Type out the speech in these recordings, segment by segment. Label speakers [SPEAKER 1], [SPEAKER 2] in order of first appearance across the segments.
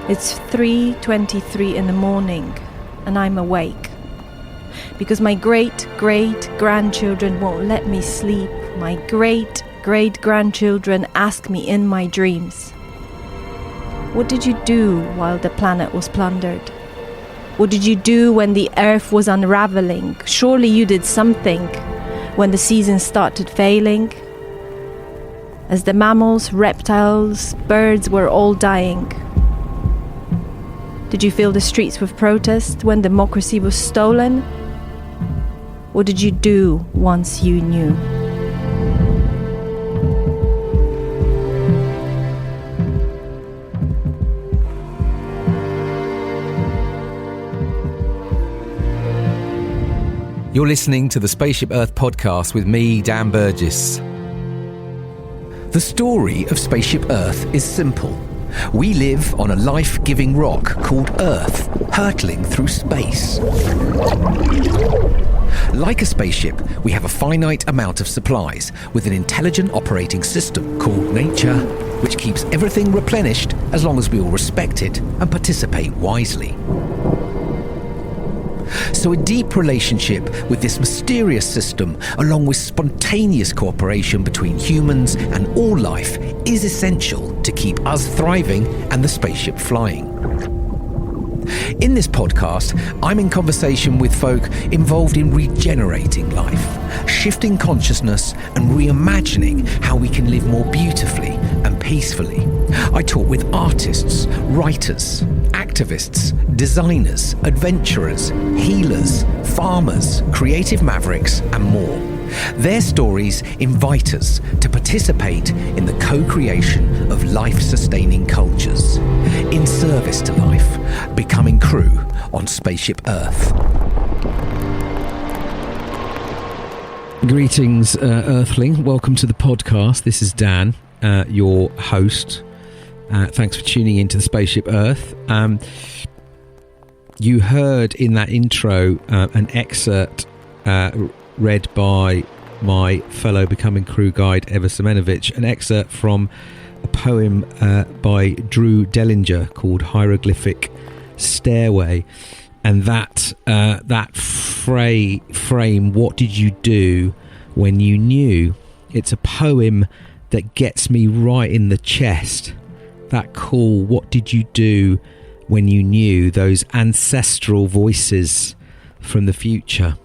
[SPEAKER 1] It's 3:23 in the morning and I'm awake. Because my great-great-grandchildren won't let me sleep. My great-great-grandchildren ask me in my dreams. What did you do while the planet was plundered? What did you do when the earth was unravelling? Surely you did something when the seasons started failing. As the mammals, reptiles, birds were all dying. Did you fill the streets with protest when democracy was stolen? What did you do once you knew?
[SPEAKER 2] You're listening to the Spaceship Earth podcast with me, Dan Burgess. The story of Spaceship Earth is simple. We live on a life-giving rock called Earth, hurtling through space. Like a spaceship, we have a finite amount of supplies with an intelligent operating system called nature, which keeps everything replenished as long as we all respect it and participate wisely. So a deep relationship with this mysterious system, along with spontaneous cooperation between humans and all life, is essential to keep us thriving and the spaceship flying. In this podcast, I'm in conversation with folk involved in regenerating life, shifting consciousness and reimagining how we can live more beautifully and peacefully. I talk with artists, writers, activists, designers, adventurers, healers, farmers, creative mavericks, and more. Their stories invite us to participate in the co-creation of life-sustaining cultures, in service to life, becoming crew on Spaceship Earth. Greetings, Earthling. Welcome to the podcast. This is Dan, your host. Thanks for tuning into the Spaceship Earth. You heard in that intro an excerpt read by my fellow Becoming Crew guide, Evva Semenowicz, an excerpt from a poem by Drew Dellinger called Hieroglyphic Stairway. And that frame, what did you do when you knew? It's a poem that gets me right in the chest. That call, what did you do when you knew? Those ancestral voices from the future.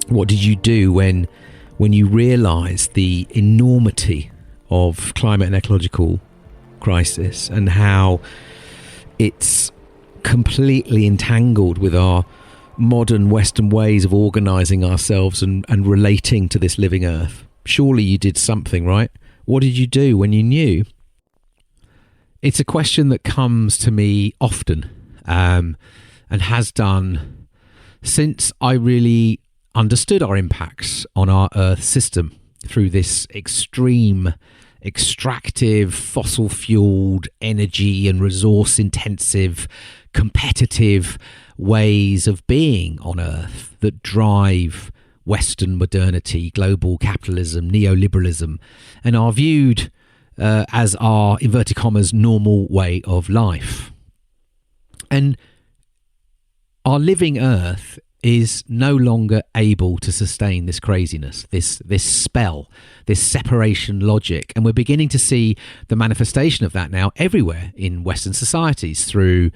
[SPEAKER 2] What did you do when you realised the enormity of climate and ecological crisis and how it's completely entangled with our modern Western ways of organising ourselves and relating to this living Earth? Surely you did something, right? What did you do when you knew? It's a question that comes to me often and has done since I really understood our impacts on our Earth system through this extreme, extractive, fossil-fueled, energy and resource-intensive, competitive ways of being on Earth that drive Western modernity, global capitalism, neoliberalism, and are viewed as our, inverted commas, normal way of life. And our living Earth is no longer able to sustain this craziness, this spell, this separation logic. And we're beginning to see the manifestation of that now everywhere in Western societies through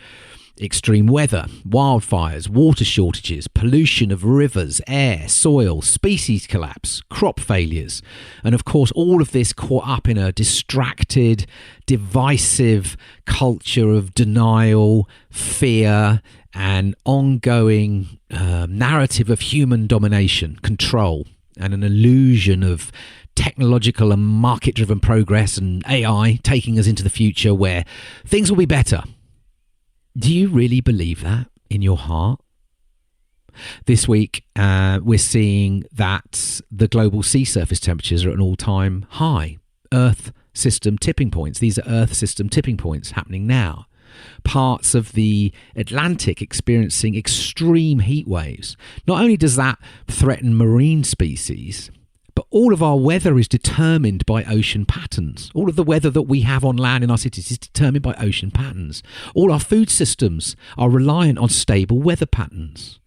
[SPEAKER 2] extreme weather, wildfires, water shortages, pollution of rivers, air, soil, species collapse, crop failures. And of course, all of this caught up in a distracted, divisive culture of denial, fear, and ongoing narrative of human domination, control, and an illusion of technological and market-driven progress and AI taking us into the future where things will be better. Do you really believe that in your heart? This week, we're seeing that the global sea surface temperatures are at an all-time high. Earth system tipping points. These are Earth system tipping points happening now. Parts of the Atlantic experiencing extreme heat waves. Not only does that threaten marine species, but all of our weather is determined by ocean patterns. All of the weather that we have on land in our cities is determined by ocean patterns. All our food systems are reliant on stable weather patterns.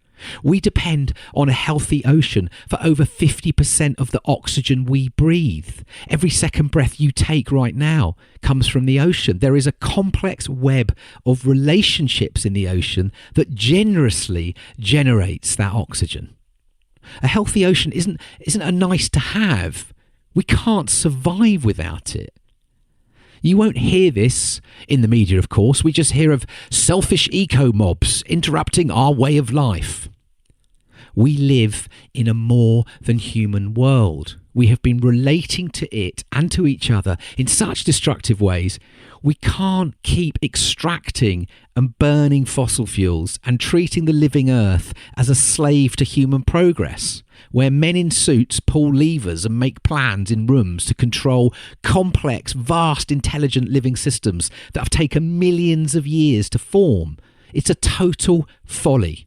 [SPEAKER 2] We depend on a healthy ocean for over 50% of the oxygen we breathe. Every second breath you take right now comes from the ocean. There is a complex web of relationships in the ocean that generously generates that oxygen. A healthy ocean isn't a nice to have. We can't survive without it. You won't hear this in the media, of course. We just hear of selfish eco-mobs interrupting our way of life. We live in a more than human world. We have been relating to it and to each other in such destructive ways. We can't keep extracting and burning fossil fuels and treating the living earth as a slave to human progress, where men in suits pull levers and make plans in rooms to control complex, vast, intelligent living systems that have taken millions of years to form. It's a total folly.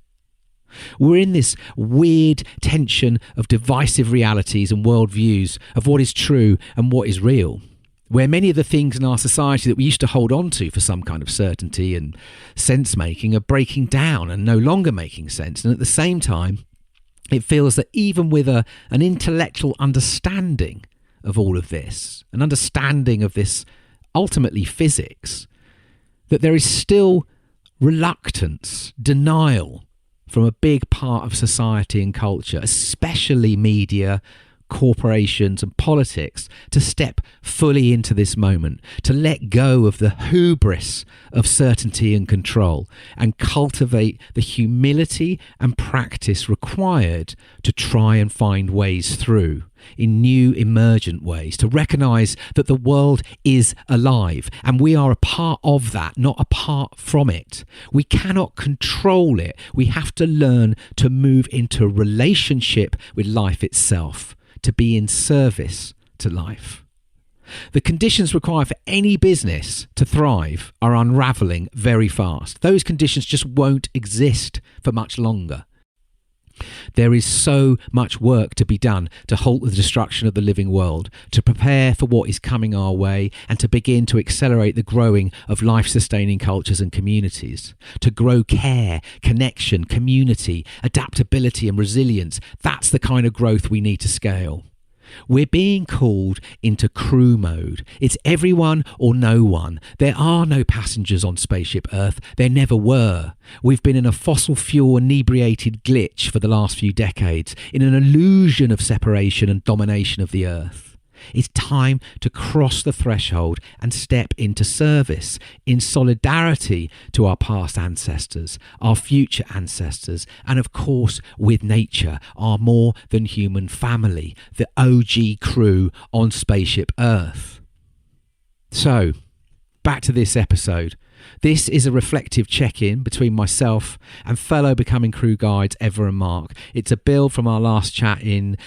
[SPEAKER 2] We're in this weird tension of divisive realities and worldviews of what is true and what is real, where many of the things in our society that we used to hold on to for some kind of certainty and sense-making are breaking down and no longer making sense. And at the same time, it feels that even with an intellectual understanding of all of this, an understanding of this ultimately physics, that there is still reluctance, denial, from a big part of society and culture, especially media, corporations and politics, to step fully into this moment, to let go of the hubris of certainty and control and cultivate the humility and practice required to try and find ways through in new emergent ways, to recognise that the world is alive and we are a part of that, not apart from it. We cannot control it. We have to learn to move into relationship with life itself, to be in service to life. The conditions required for any business to thrive are unravelling very fast. Those conditions just won't exist for much longer. There is so much work to be done to halt the destruction of the living world, to prepare for what is coming our way, and to begin to accelerate the growing of life-sustaining cultures and communities. To grow care, connection, community, adaptability and resilience. That's the kind of growth we need to scale. We're being called into crew mode. It's everyone or no one. There are no passengers on Spaceship Earth. There never were. We've been in a fossil fuel inebriated glitch for the last few decades, in an illusion of separation and domination of the Earth. It's time to cross the threshold and step into service, in solidarity to our past ancestors, our future ancestors, and of course with nature, our more than human family, the OG crew on Spaceship Earth. So, back to this episode. This is a reflective check-in between myself and fellow Becoming Crew guides Evva and Mark. It's a build from our last chat in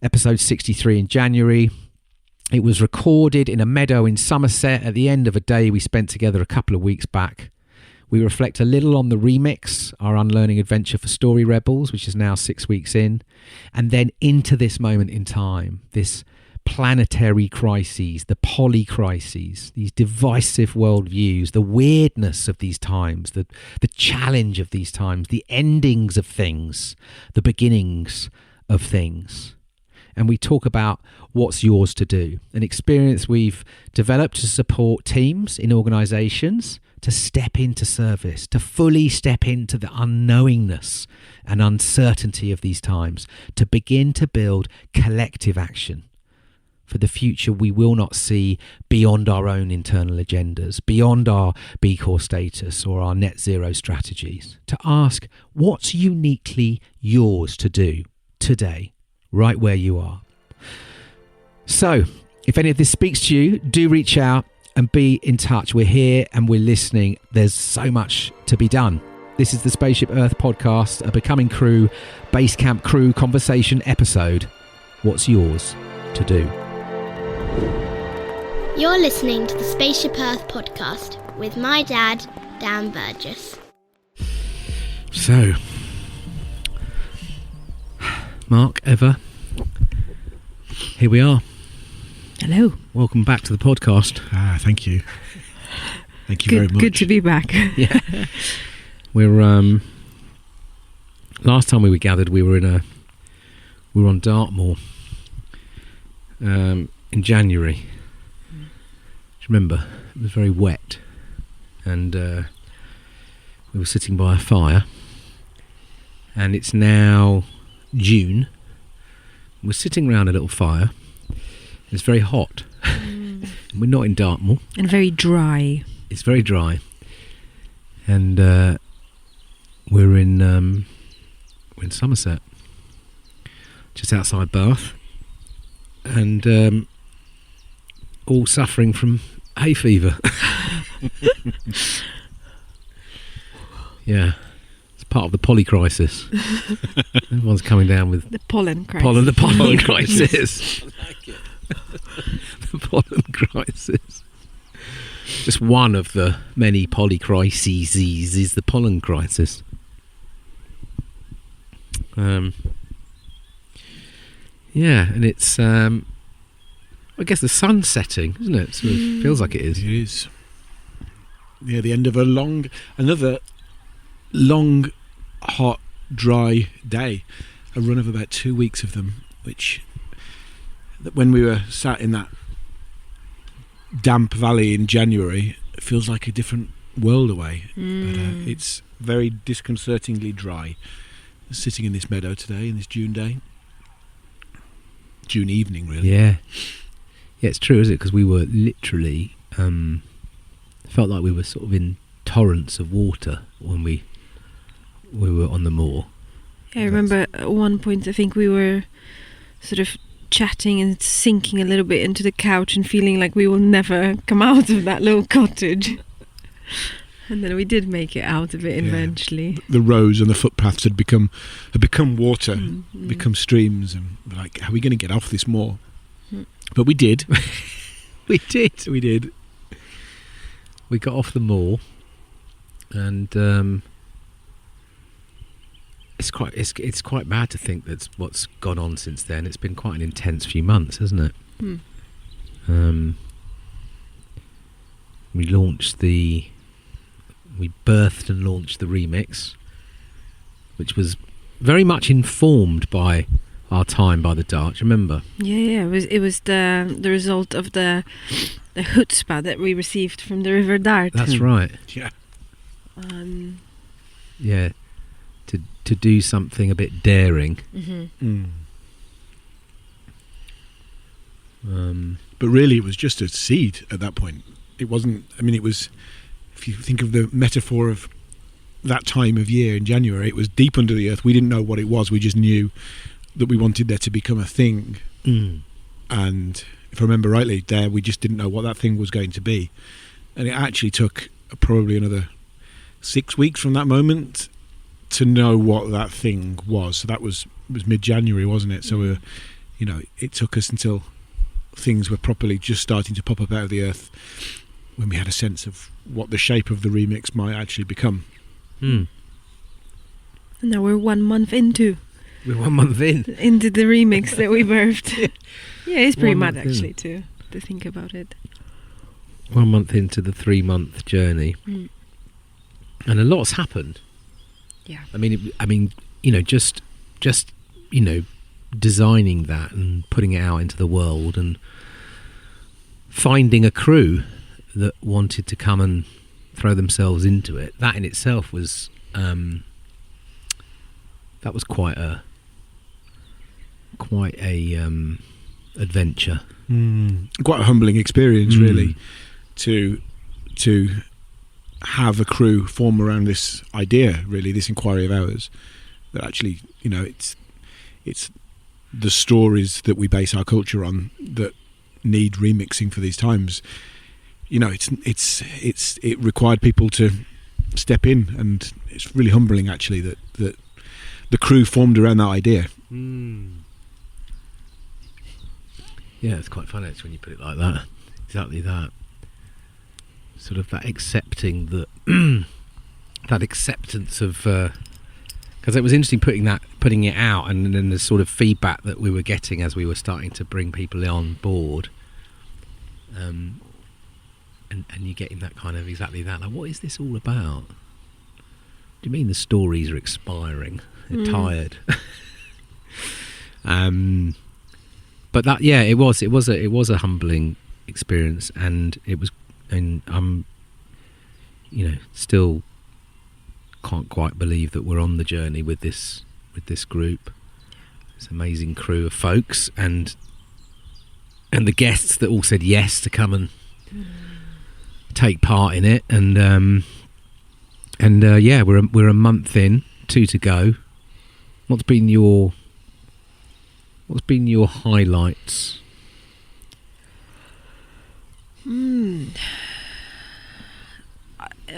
[SPEAKER 2] episode 63 in January. It was recorded in a meadow in Somerset at the end of a day we spent together a couple of weeks back. We reflect a little on the remix, our unlearning adventure for Story Rebels, which is now 6 weeks in, and then into this moment in time, this planetary crises, the polycrises, these divisive worldviews, the weirdness of these times, the challenge of these times, the endings of things, the beginnings of things. And we talk about what's yours to do, an experience we've developed to support teams in organisations to step into service, to fully step into the unknowingness and uncertainty of these times, to begin to build collective action for the future we will not see beyond our own internal agendas, beyond our B Corp status or our net zero strategies, to ask what's uniquely yours to do today, right where you are. So, if any of this speaks to you, do reach out and be in touch. We're here and we're listening. There's so much to be done. This is the Spaceship Earth podcast, a Becoming Crew, Basecamp Crew conversation episode. What's yours to do?
[SPEAKER 3] You're listening to the Spaceship Earth podcast with my dad, Dan Burgess.
[SPEAKER 2] So, Mark, Evva, Here we are.
[SPEAKER 1] Hello.
[SPEAKER 2] Welcome back to the podcast.
[SPEAKER 4] Thank you. Thank you very much.
[SPEAKER 1] Good to be back.
[SPEAKER 2] Yeah. We're last time we were gathered, we were on Dartmoor in January. Do you remember? It was very wet, and we were sitting by a fire. And it's now June. We're sitting around a little fire. It's very hot. We're not in Dartmoor.
[SPEAKER 1] And very dry.
[SPEAKER 2] It's very dry. And we're in Somerset, just outside Bath, and all suffering from hay fever. Yeah. Part of the poly crisis. Everyone's coming down with
[SPEAKER 1] the pollen crisis.
[SPEAKER 2] The pollen crisis. I like it. The pollen crisis. Just one of the many poly crises is the pollen crisis. Yeah, and it's I guess the sun's setting, isn't it? Sort of feels like it is.
[SPEAKER 4] It is. Yeah, the end of another long, hot, dry day. A run of about 2 weeks of them, which, when we were sat in that damp valley in January, it feels like a different world away. But it's very disconcertingly dry. Sitting in this meadow today, in this June day. June evening, really.
[SPEAKER 2] Yeah. Yeah, it's true, isn't it? Because we were literally felt like we were sort of in torrents of water when we were on the moor.
[SPEAKER 1] Yeah, I remember at one point I think we were sort of chatting and sinking a little bit into the couch and feeling like we will never come out of that little cottage. And then we did make it out of it eventually.
[SPEAKER 4] The roads and the footpaths had become water, become streams, and we're like, how are we going to get off this moor? But we did.
[SPEAKER 2] We did.
[SPEAKER 4] We did.
[SPEAKER 2] We got off the moor, and it's quite bad to think that's what's gone on since then. It's been quite an intense few months, hasn't it? We birthed and launched the remix, which was very much informed by our time by the Dart. Remember? Yeah.
[SPEAKER 1] It was the result of the chutzpah that we received from the River Dart.
[SPEAKER 2] That's right.
[SPEAKER 4] Yeah.
[SPEAKER 2] Yeah. To do something a bit daring.
[SPEAKER 4] But really, it was just a seed at that point. It wasn't. I mean, it was. If you think of the metaphor of that time of year in January, it was deep under the earth. We didn't know what it was. We just knew that we wanted there to become a thing. And if I remember rightly, we just didn't know what that thing was going to be. And it actually took probably another 6 weeks from that moment to know what that thing was. So that was mid-January, wasn't it? So we were, it took us until things were properly just starting to pop up out of the earth when we had a sense of what the shape of the remix might actually become.
[SPEAKER 1] And now we're 1 month into.
[SPEAKER 2] We're 1 month
[SPEAKER 1] into the remix that we birthed. Yeah, it's pretty mad actually to think about it.
[SPEAKER 2] 1 month into the 3-month journey, and a lot's happened.
[SPEAKER 1] Yeah,
[SPEAKER 2] I mean, just designing that and putting it out into the world and finding a crew that wanted to come and throw themselves into it. That in itself was that was quite a adventure.
[SPEAKER 4] Quite a humbling experience, really, to have a crew form around this idea, really, this inquiry of ours. That actually, it's the stories that we base our culture on that need remixing for these times. It required people to step in, and it's really humbling actually that the crew formed around that idea.
[SPEAKER 2] Yeah, it's quite fun actually when you put it like that. Exactly that. Sort of that accepting that that acceptance of Because it was interesting putting it out, and then the sort of feedback that we were getting as we were starting to bring people on board. And you're getting that kind of exactly that. Like, what is this all about? Do you mean the stories are expiring? They're tired. But that, yeah, it was a humbling experience, and I'm, still can't quite believe that we're on the journey with this group, this amazing crew of folks, and the guests that all said yes to come and take part in it, and yeah, we're a month in, 2 to go. What's been your highlights?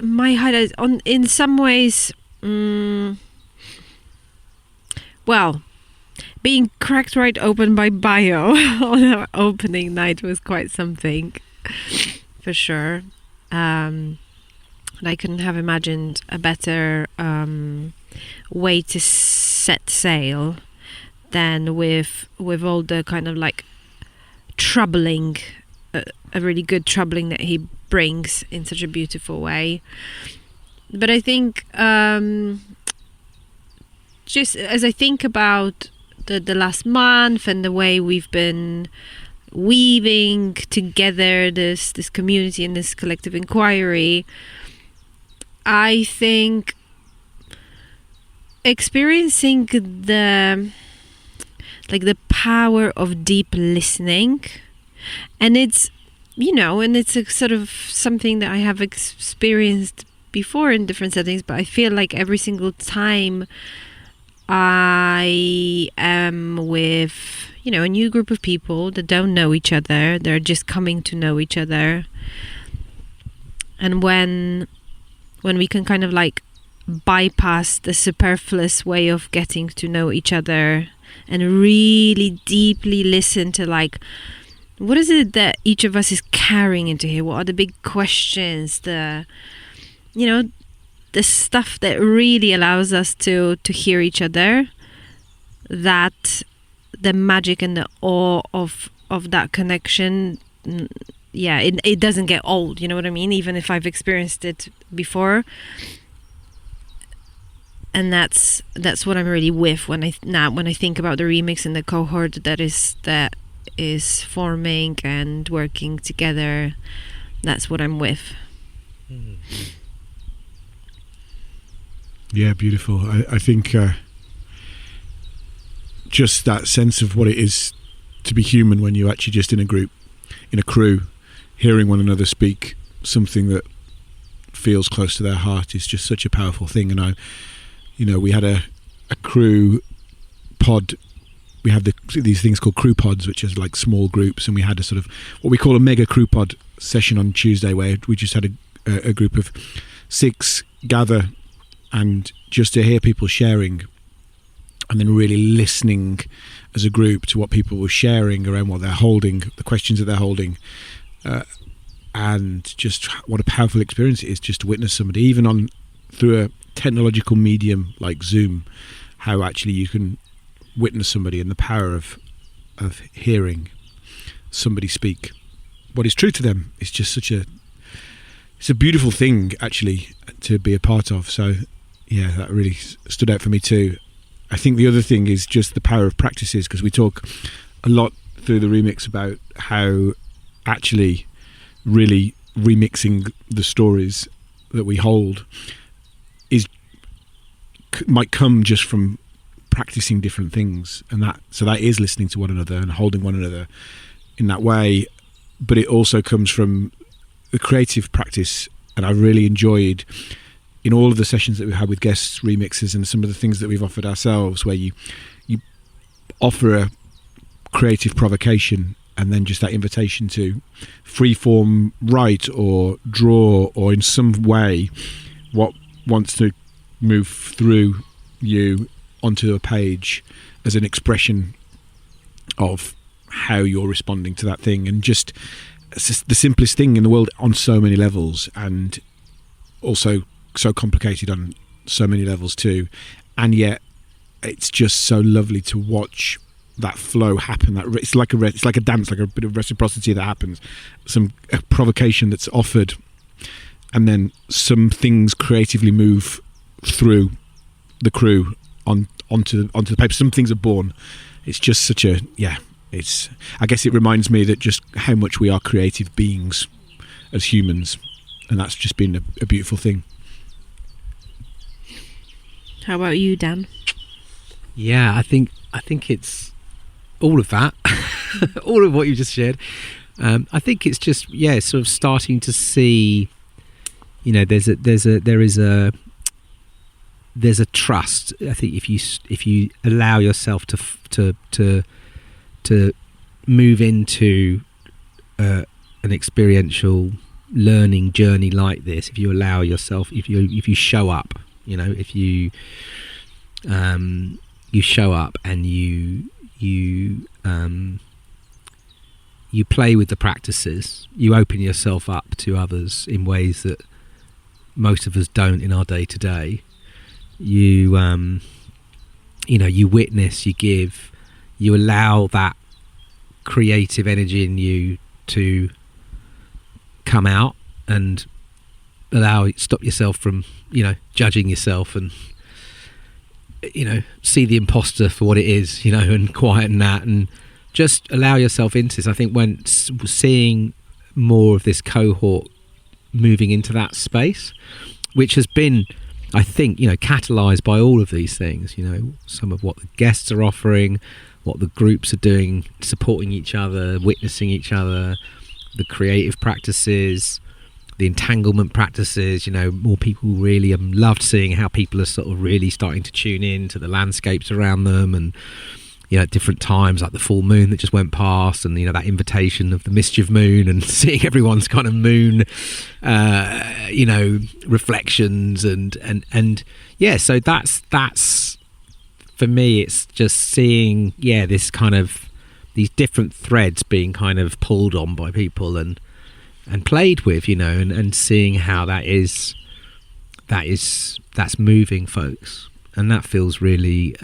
[SPEAKER 5] My highlights, in some ways, well, being cracked right open by Bio on our opening night was quite something, for sure. And I couldn't have imagined a better way to set sail than with all the kind of like troubling, a really good troubling that he brings in such a beautiful way. But I think just as I think about the last month and the way we've been weaving together this community and this collective inquiry, I think experiencing the power of deep listening, and it's a sort of something that I have experienced before in different settings, but I feel like every single time I am with a new group of people that don't know each other, they're just coming to know each other, and when we can kind of like bypass the superfluous way of getting to know each other and really deeply listen to like, what is it that each of us is carrying into here? What are the big questions? The stuff that really allows us to hear each other. That the magic and the awe of that connection, yeah, it doesn't get old. You know what I mean? Even if I've experienced it before. And that's what I'm really with when I think about the remix and the cohort that is forming and working together. That's what I'm with.
[SPEAKER 4] Yeah, beautiful. I think just that sense of what it is to be human when you're actually just in a group, in a crew, hearing one another speak something that feels close to their heart is just such a powerful thing. And we had a crew pod. We have these things called crew pods, which is like small groups, and we had a sort of what we call a mega crew pod session on Tuesday, where we just had a group of 6 gather, and just to hear people sharing, and then really listening as a group to what people were sharing around what they're holding, the questions that they're holding, and just what a powerful experience it is just to witness somebody, even through a technological medium like Zoom, how actually you can witness somebody, and the power of hearing somebody speak what is true to them is just it's a beautiful thing actually to be a part of. So yeah, that really stood out for me too. I think the other thing is just the power of practices, because we talk a lot through the remix about how actually really remixing the stories that we hold might come just from practicing different things, and that is listening to one another and holding one another in that way. But it also comes from the creative practice, and I've really enjoyed in all of the sessions that we've had with guest remixers and some of the things that we've offered ourselves, where you offer a creative provocation and then just that invitation to freeform write or draw, or in some way what wants to move through you onto a page as an expression of how you're responding to that thing. And just it's just the simplest thing in the world on so many levels, and also so complicated on so many levels too. and yet it's just so lovely to watch that flow happen. That it's like a dance, like a bit of reciprocity that happens, a provocation that's offered, and then some things creatively move through the crew onto the paper. Some things are born. It's just such a it's, I guess it reminds me that just how much we are creative beings as humans, and that's just been a beautiful thing.
[SPEAKER 5] How about you, Dan?
[SPEAKER 2] Yeah, I think it's all of that, all of what you just shared. I think it's just sort of starting to see, there is a trust. I think if you allow yourself to move into an experiential learning journey like this, if you allow yourself, if you show up, if you show up and you play with the practices, you open yourself up to others in ways that most of us don't in our day to day. You witness, you give, you allow that creative energy in you to come out, and stop yourself from judging yourself, and see the imposter for what it is, and quieten that, and just allow yourself into this. I think when seeing more of this cohort moving into that space, which has been, I think, catalysed by all of these things, some of what the guests are offering, what the groups are doing, supporting each other, witnessing each other, the creative practices, the entanglement practices, more people really loved seeing how people are sort of really starting to tune in to the landscapes around them, and at different times, like the full moon that just went past, and that invitation of the mischief moon, and seeing everyone's kind of moon reflections, and so that's for me, it's just seeing this kind of these different threads being kind of pulled on by people and played with, and seeing how that's moving folks, and that feels really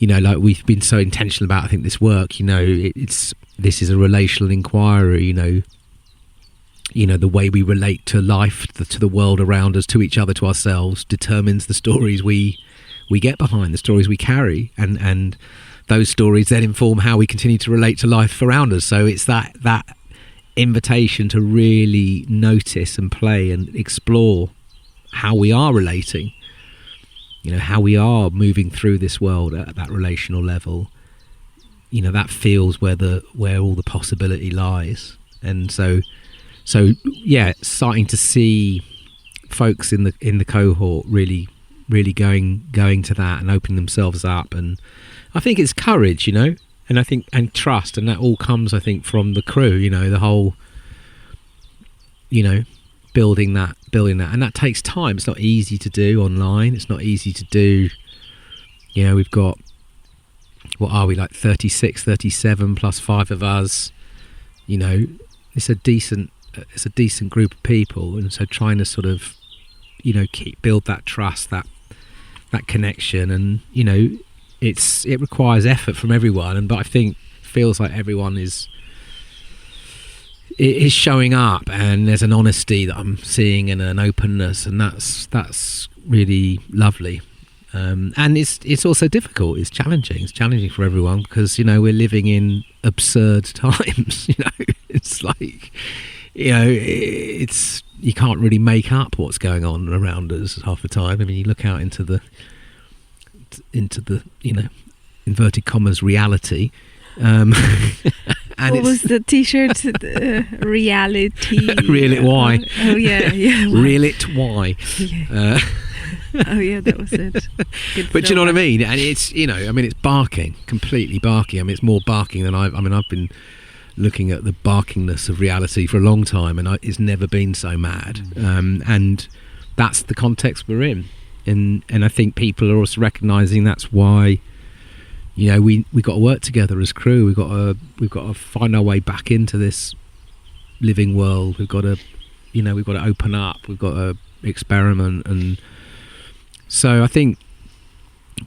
[SPEAKER 2] like we've been so intentional about, I think, this work. This is a relational inquiry. The way we relate to life, to the world around us, to each other, to ourselves, determines the stories we get behind, the stories we carry, and those stories then inform how we continue to relate to life around us. So it's that invitation to really notice and play and explore how we are relating, how we are moving through this world at that relational level. That feels where all the possibility lies. And so starting to see folks in the cohort really going to that and opening themselves up, and I think it's courage, and I think, and trust, and that all comes, I think, from the crew, the whole, building that, and that takes time. It's not easy to do online. It's not easy to do. We've got, what are we, like 36, 37 plus 5 of us. It's a decent group of people, and so trying to sort of, build that trust, that connection, and it requires effort from everyone, but I think it feels like everyone is showing up, and there's an honesty that I'm seeing and an openness, and that's really lovely. And it's also difficult. It's challenging for everyone, because we're living in absurd times. It's like it's, you can't really make up what's going on around us half the time. I mean, you look out into the inverted commas reality, and
[SPEAKER 5] what was the t-shirt? Reality.
[SPEAKER 2] Reel it why.
[SPEAKER 5] Oh yeah.
[SPEAKER 2] Reel it why.
[SPEAKER 5] Yeah. Oh yeah, that was it.
[SPEAKER 2] But you know what I mean? And it's, it's barking, completely barking. I mean, it's more barking than I've been looking at the barkingness of reality for a long time, and it's never been so mad. And that's the context we're in. And I think people are also recognising that's why, we got to work together as crew. We've got to find our way back into this living world. We've got to open up. We've got to experiment, and So I think,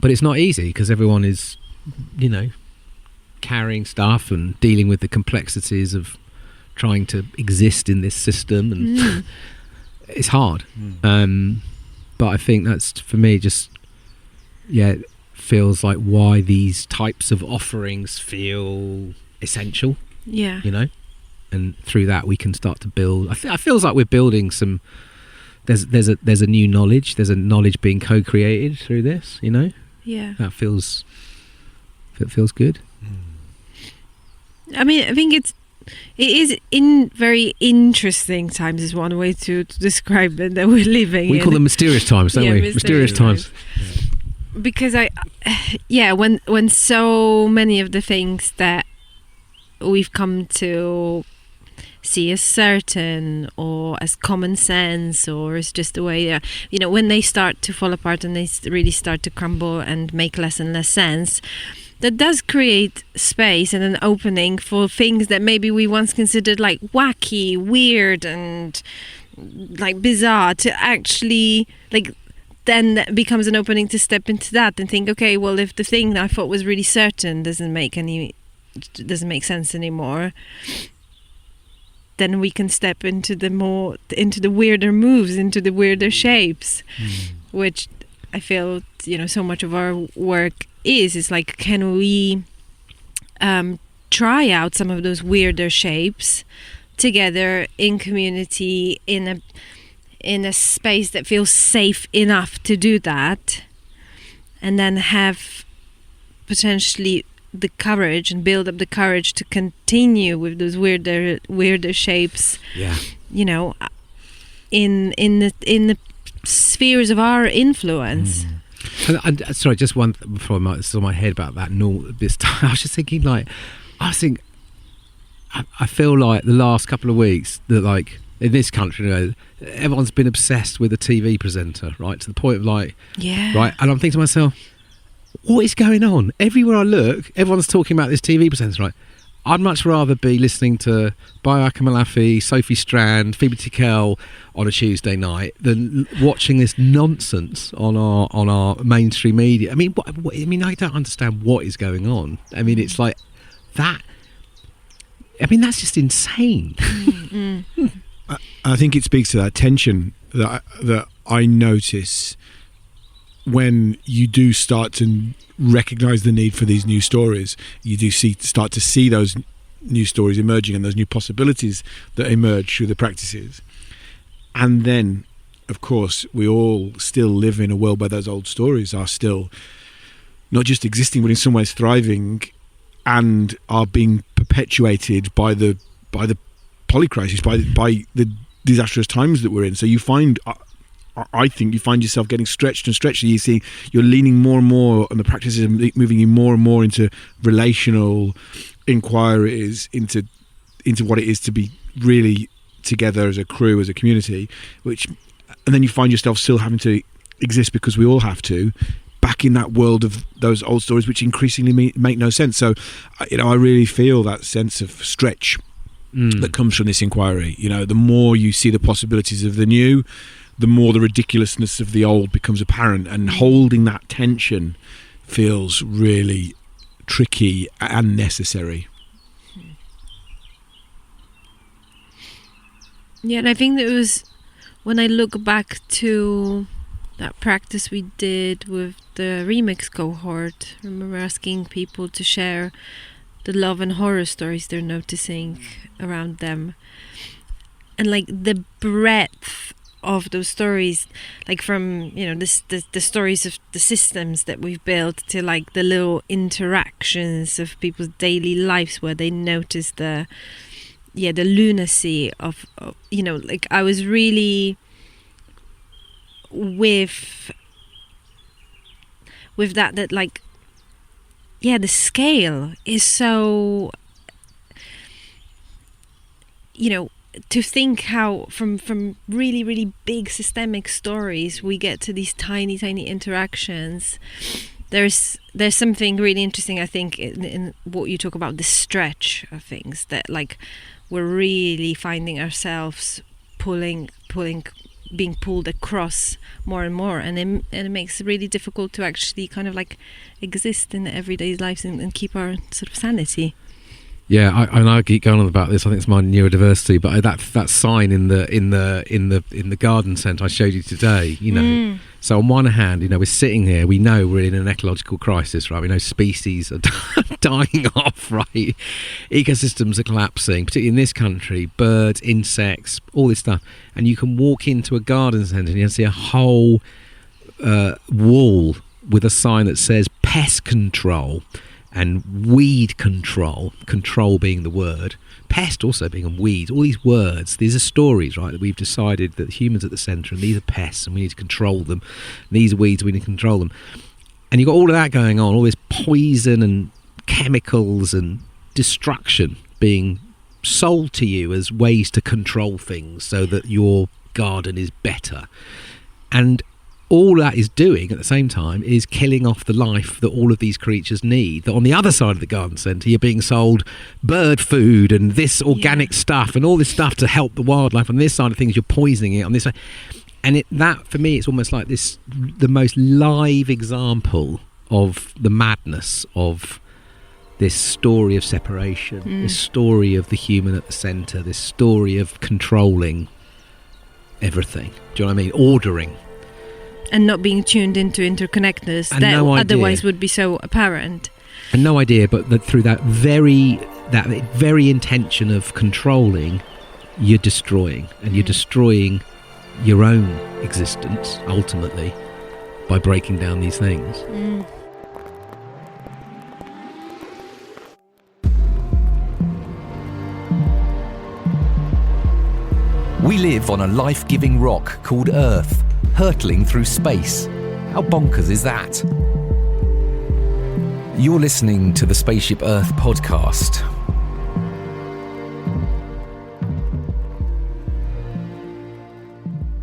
[SPEAKER 2] but it's not easy because everyone is, you know, carrying stuff and dealing with the complexities of trying to exist in this system, and it's hard. But I think that's, for me, just, it feels like why these types of offerings feel essential.
[SPEAKER 5] Yeah.
[SPEAKER 2] You know, and through that we can start to build. I feels like we're building some. There's a new knowledge. There's a knowledge being co-created through this. You know.
[SPEAKER 5] Yeah.
[SPEAKER 2] That feels good.
[SPEAKER 5] I mean, I think it is in very interesting times is one way to describe it that we're living in.
[SPEAKER 2] We call them mysterious times, don't we? Mysterious times.
[SPEAKER 5] Because when so many of the things that we've come to see as certain or as common sense or as just the way, you know, when they start to fall apart and they really start to crumble and make less and less sense, that does create space and an opening for things that maybe we once considered like wacky, weird, and like bizarre to actually, like, then that becomes an opening to step into that and think, okay, well, if the thing I thought was really certain doesn't make sense anymore, then we can step into the weirder moves, into the weirder shapes, which I feel, you know, so much of our work is like, can we try out some of those weirder shapes together in community, in a space that feels safe enough to do that, and then have potentially the courage and build up the courage to continue with those weirder shapes.
[SPEAKER 2] Yeah.
[SPEAKER 5] You know, in the spheres of our influence.
[SPEAKER 2] And sorry, just one before it's on my head about that. This time, I was just thinking, like, I feel like the last couple of weeks that, like, in this country, you know, everyone's been obsessed with a TV presenter, right? To the point of, like, right. And I'm thinking to myself, what is going on? Everywhere I look, everyone's talking about this TV presenter, right? I'd much rather be listening to Bayo Akamalafi, Sophie Strand, Phoebe Tickell on a Tuesday night than watching this nonsense on our mainstream media. I mean, I don't understand what is going on. I mean, it's like that. I mean, that's just insane.
[SPEAKER 4] I think it speaks to that tension that I notice when you do start to recognise the need for these new stories. You do start to see those new stories emerging and those new possibilities that emerge through the practices. And then, of course, we all still live in a world where those old stories are still not just existing, but in some ways thriving, and are being perpetuated by the polycrisis, by the disastrous times that we're in. So you find, I think you find yourself getting stretched. You see, you're leaning more and more, and the practices are moving you more and more into relational inquiries, into what it is to be really together as a crew, as a community. And then you find yourself still having to exist, because we all have to, back in that world of those old stories, which increasingly make no sense. So, you know, I really feel that sense of stretch that comes from this inquiry. You know, the more you see the possibilities of the new, the more the ridiculousness of the old becomes apparent, and holding that tension feels really tricky and necessary.
[SPEAKER 5] Yeah, and I think that it was, when I look back to that practice we did with the remix cohort, I remember asking people to share the love and horror stories they're noticing around them, and like the breadth of those stories, like from, you know, the stories of the systems that we've built to like the little interactions of people's daily lives where they notice the lunacy of, you know, like I was really with that like, yeah, the scale is so, you know, to think how from really, really big systemic stories we get to these tiny interactions. There's something really interesting, I think, in what you talk about, the stretch of things, that like we're really finding ourselves pulling being pulled across more and more, and it makes it really difficult to actually kind of like exist in the everyday lives and keep our sort of sanity.
[SPEAKER 2] Yeah, I keep going on about this. I think it's my neurodiversity, but that sign in the garden centre I showed you today, you know. So on one hand, you know, we're sitting here, we know we're in an ecological crisis, right? We know species are dying off, right? Ecosystems are collapsing, particularly in this country, birds, insects, all this stuff. And you can walk into a garden centre and you see a whole wall with a sign that says pest control and weed control being the word, pest also being a weed. All these words, these are stories, right, that we've decided that humans are at the centre, and these are pests and we need to control them. These are weeds, we need to control them. And you've got all of that going on, all this poison and chemicals and destruction being sold to you as ways to control things so that your garden is better. And all that is doing at the same time is killing off the life that all of these creatures need. That on the other side of the garden centre, you're being sold bird food and this organic stuff and all this stuff to help the wildlife. On this side of things, you're poisoning it on this side. And that, for me, it's almost like the most live example of the madness of this story of separation, this story of the human at the centre, this story of controlling everything. Do you know what I mean? Ordering.
[SPEAKER 5] And not being tuned into interconnectedness
[SPEAKER 2] And
[SPEAKER 5] that
[SPEAKER 2] no idea.
[SPEAKER 5] otherwise would be so apparent.
[SPEAKER 2] And no idea, but that through that very intention of controlling, you're destroying. And you're destroying your own existence, ultimately, by breaking down these things.
[SPEAKER 6] We live on a life-giving rock called Earth, hurtling through space. How bonkers is that? You're listening to the Spaceship Earth podcast.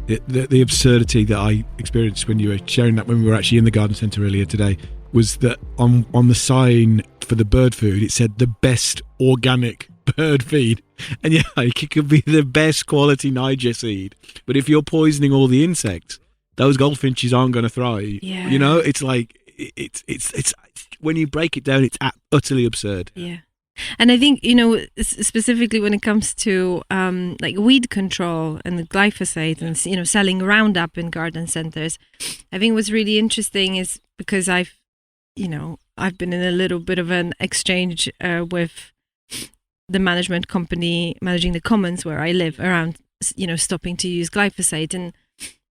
[SPEAKER 4] The absurdity that I experienced when you were sharing that, when we were actually in the garden centre earlier today, was that on the sign for the bird food, it said the best organic bird feed. And yeah, it could be the best quality Niger seed, but if you're poisoning all the insects, those goldfinches aren't going to thrive.
[SPEAKER 5] Yeah.
[SPEAKER 4] You know, it's like it's when you break it down, it's utterly absurd.
[SPEAKER 5] Yeah. And I think, you know, specifically when it comes to like weed control and the glyphosate and, you know, selling Roundup in garden centers, I think what's really interesting is because I've been in a little bit of an exchange with the management company managing the commons where I live around, you know, stopping to use glyphosate.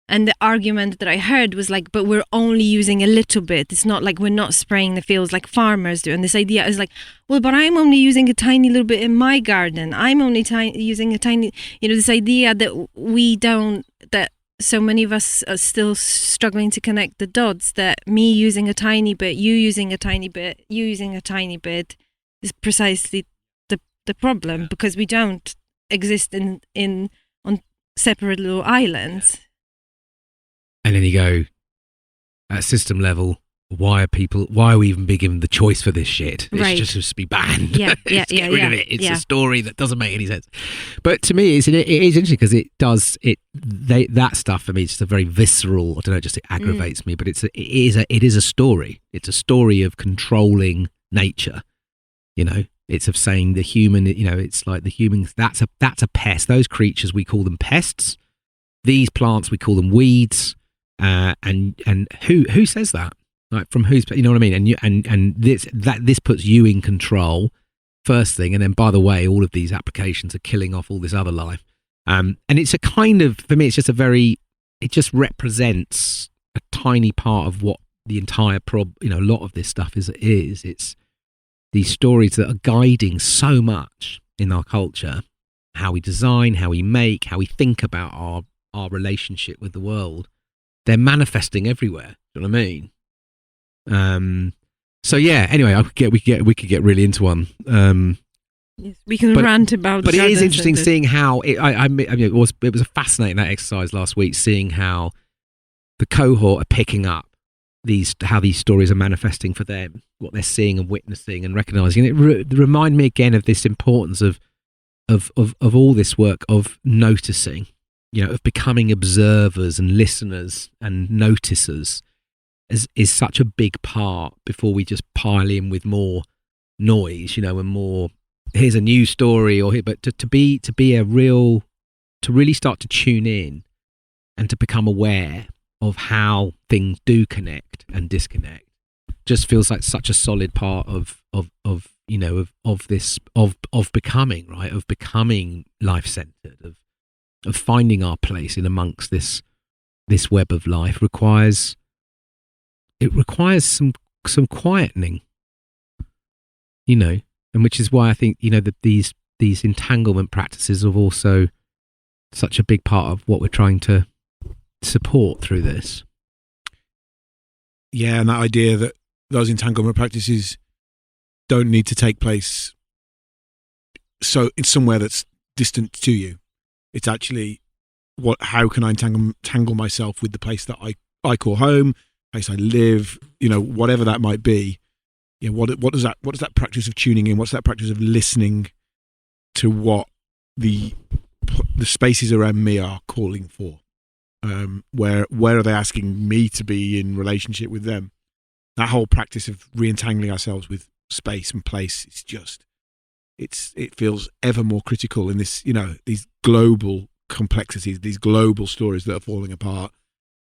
[SPEAKER 5] And the argument that I heard was like, but we're only using a little bit. It's not like we're not spraying the fields like farmers do. And this idea is like, well, but I'm only using a tiny little bit in my garden. I'm only using a tiny, you know, this idea that that so many of us are still struggling to connect the dots, that me using a tiny bit, you using a tiny bit, you using a tiny bit is precisely the problem, because we don't exist on separate little islands.
[SPEAKER 2] And then you go, at system level, why are we even being given the choice for this shit? It's
[SPEAKER 5] Right.
[SPEAKER 2] just supposed to be banned.
[SPEAKER 5] Yeah, yeah,
[SPEAKER 2] Get rid of it. It's
[SPEAKER 5] yeah.
[SPEAKER 2] a story that doesn't make any sense. But to me, it is interesting because that stuff for me is just a very visceral, I don't know, it aggravates me, but it is a story. It's a story of controlling nature, you know. It's of saying the human, you know, it's like the humans, that's a pest. Those creatures, we call them pests. These plants, we call them weeds. And who says that? Like, from who's, you know what I mean? And this puts you in control, first thing, and then, by the way, all of these applications are killing off all this other life. And it's a kind of, for me, it's just it just represents a tiny part of what the entire a lot of this stuff is. It's these stories that are guiding so much in our culture, how we design, how we make, how we think about our relationship with the world. They're manifesting everywhere. Do you know what I mean? So yeah. Anyway, we could get really into one.
[SPEAKER 5] Yes, we can rant about.
[SPEAKER 2] But it is interesting
[SPEAKER 5] centers.
[SPEAKER 2] seeing how I mean, it was a fascinating, that exercise last week, seeing how the cohort are picking up how these stories are manifesting for them, what they're seeing and witnessing and recognizing. And it reminded me again of this importance of all this work of noticing. of becoming observers and listeners and noticers is such a big part before we just pile in with more noise, and more, here's a new story but to really start to tune in and to become aware of how things do connect and disconnect just feels like such a solid part of becoming, right, of becoming life-centered, of finding our place in amongst this web of life requires some quietening, and which is why I think that these entanglement practices are also such a big part of what we're trying to support through this.
[SPEAKER 4] Yeah, and that idea that those entanglement practices don't need to take place so it's somewhere that's distant to you. It's actually how can I tangle myself with the place that I call home, place I live, whatever that might be. What does that practice of tuning in, what's that practice of listening to what the spaces around me are calling for? Where are they asking me to be in relationship with them? That whole practice of re-entangling ourselves with space and place is just, it feels ever more critical in this, these global complexities, these global stories that are falling apart.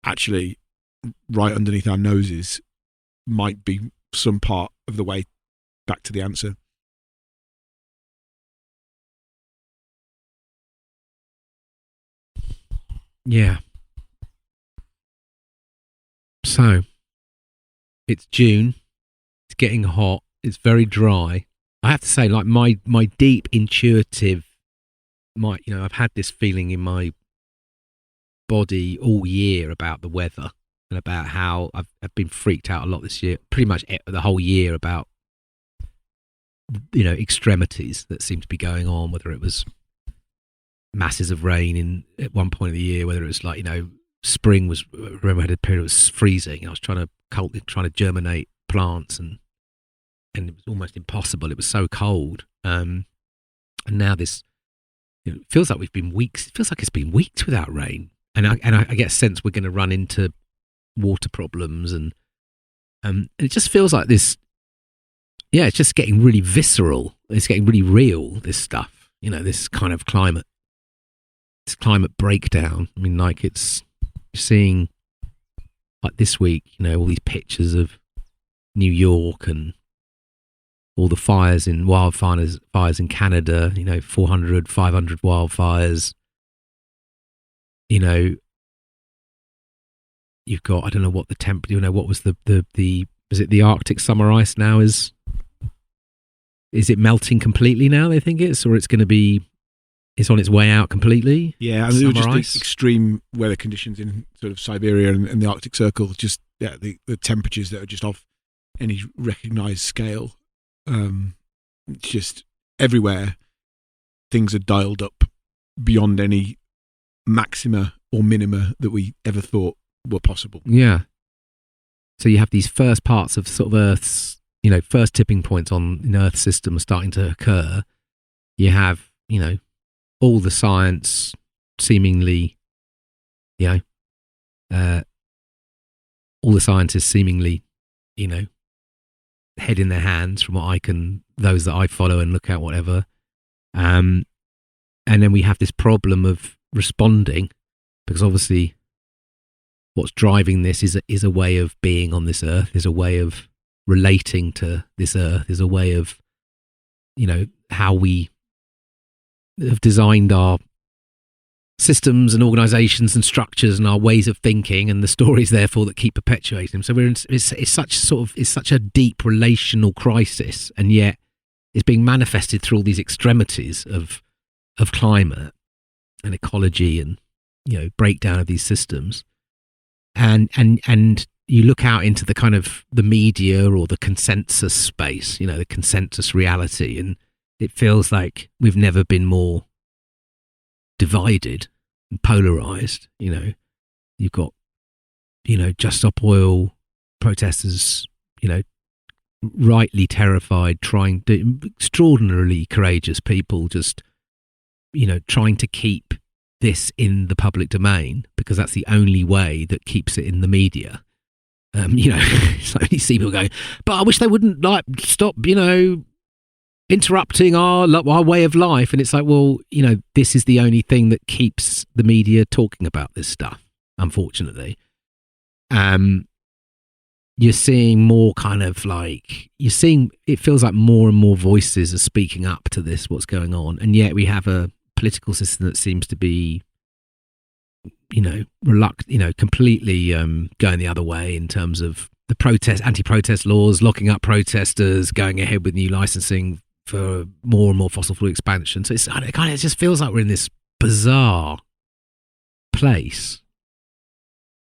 [SPEAKER 4] Actually, right underneath our noses might be some part of the way back to the answer.
[SPEAKER 2] Yeah. So, it's June, it's getting hot, it's very dry. I have to say, like, my deep intuitive, I've had this feeling in my body all year about the weather and about how I've been freaked out a lot this year, pretty much the whole year, about, extremities that seem to be going on, whether it was masses of rain at one point of the year, whether it was like, spring was, I remember I had a period it was freezing. I was trying to germinate plants and it was almost impossible. It was so cold. And now this, it feels like it's been weeks without rain. And I get a sense we're going to run into water problems and it just feels like this. Yeah, it's just getting really visceral. It's getting really real, this stuff, this kind of climate breakdown. I mean, like you're seeing, like this week, all these pictures of New York and all the wildfires in Canada, 400, 500 wildfires. You've got, I don't know what the temperature, what was is it the Arctic summer ice now is it melting completely now, they think it's, or it's on its way out completely?
[SPEAKER 4] Yeah, and it was just the extreme weather conditions in sort of Siberia and the Arctic Circle, just the temperatures that are just off any recognised scale. Just everywhere, things are dialed up beyond any maxima or minima that we ever thought were possible.
[SPEAKER 2] Yeah. So you have these first parts of sort of Earth's, first tipping points in Earth's system starting to occur. You have, all the science seemingly, all the scientists seemingly, head in their hands from those that I follow and look at, whatever. And then we have this problem of responding, because obviously what's driving this is a way of being on this earth, is a way of relating to this earth, is a way of, how we have designed our systems and organizations and structures and our ways of thinking, and the stories therefore that keep perpetuating them. So it's such a deep relational crisis, and yet it's being manifested through all these extremities of climate and ecology and breakdown of these systems. And you look out into the kind of the media or the consensus space, the consensus reality, and it feels like we've never been more divided and polarized. You've got, Just Stop Oil protesters, rightly terrified, extraordinarily courageous people just, trying to keep this in the public domain because that's the only way that keeps it in the media. So you see people going, but I wish they wouldn't stop, interrupting our way of life. And it's like, well, this is the only thing that keeps the media talking about this stuff, unfortunately. You're seeing more it feels like more and more voices are speaking up to this, what's going on. And yet we have a political system that seems to be, completely going the other way in terms of the anti-protest laws, locking up protesters, going ahead with new licensing for more and more fossil fuel expansion. So it just feels like we're in this bizarre place,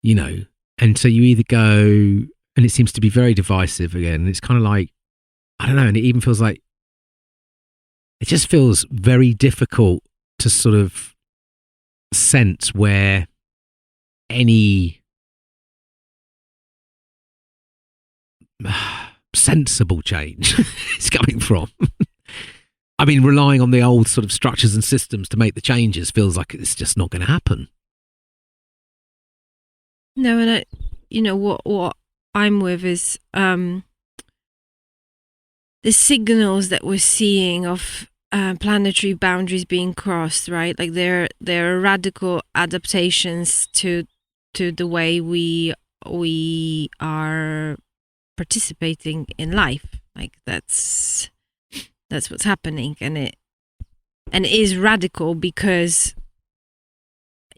[SPEAKER 2] and so you either go, and it seems to be very divisive again. It's kind of like, I don't know, and it even feels like, it just feels very difficult to sort of sense where any sensible change is coming from. I mean, relying on the old sort of structures and systems to make the changes feels like it's just not going to happen.
[SPEAKER 5] No, and what I'm with is the signals that we're seeing of planetary boundaries being crossed, right? Like there are radical adaptations to the way we are participating in life. Like that's what's happening, and it is radical because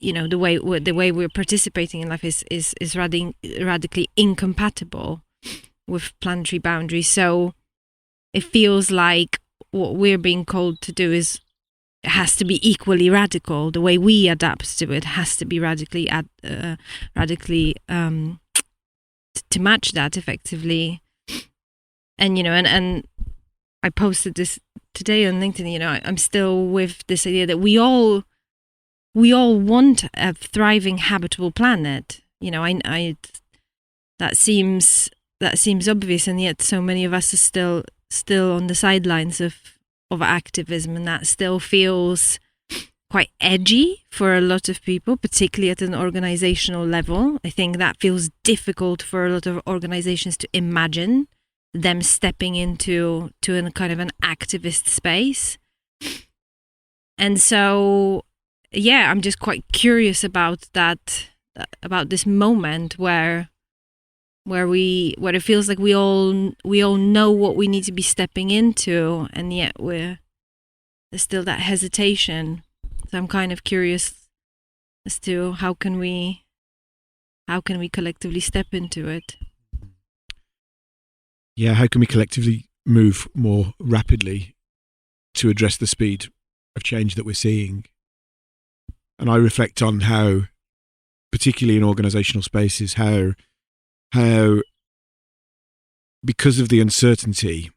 [SPEAKER 5] the way we're participating in life is radically incompatible with planetary boundaries. So it feels like what we're being called to do it has to be equally radical. The way we adapt to it has to be radically to match that effectively. And and I posted this today on LinkedIn. I'm still with this idea that we all want a thriving, habitable planet. That seems obvious, and yet so many of us are still on the sidelines of activism, and that still feels quite edgy for a lot of people, particularly at an organizational level. I think that feels difficult for a lot of organizations to imagine them stepping into a kind of an activist space. And so, yeah, I'm just quite curious about that, about this moment where it feels like we all know what we need to be stepping into, and yet there's still that hesitation. So I'm kind of curious as to how can we collectively step into it.
[SPEAKER 4] Yeah, how can we collectively move more rapidly to address the speed of change that we're seeing? And I reflect on how, particularly in organizational spaces, how because of the uncertainty,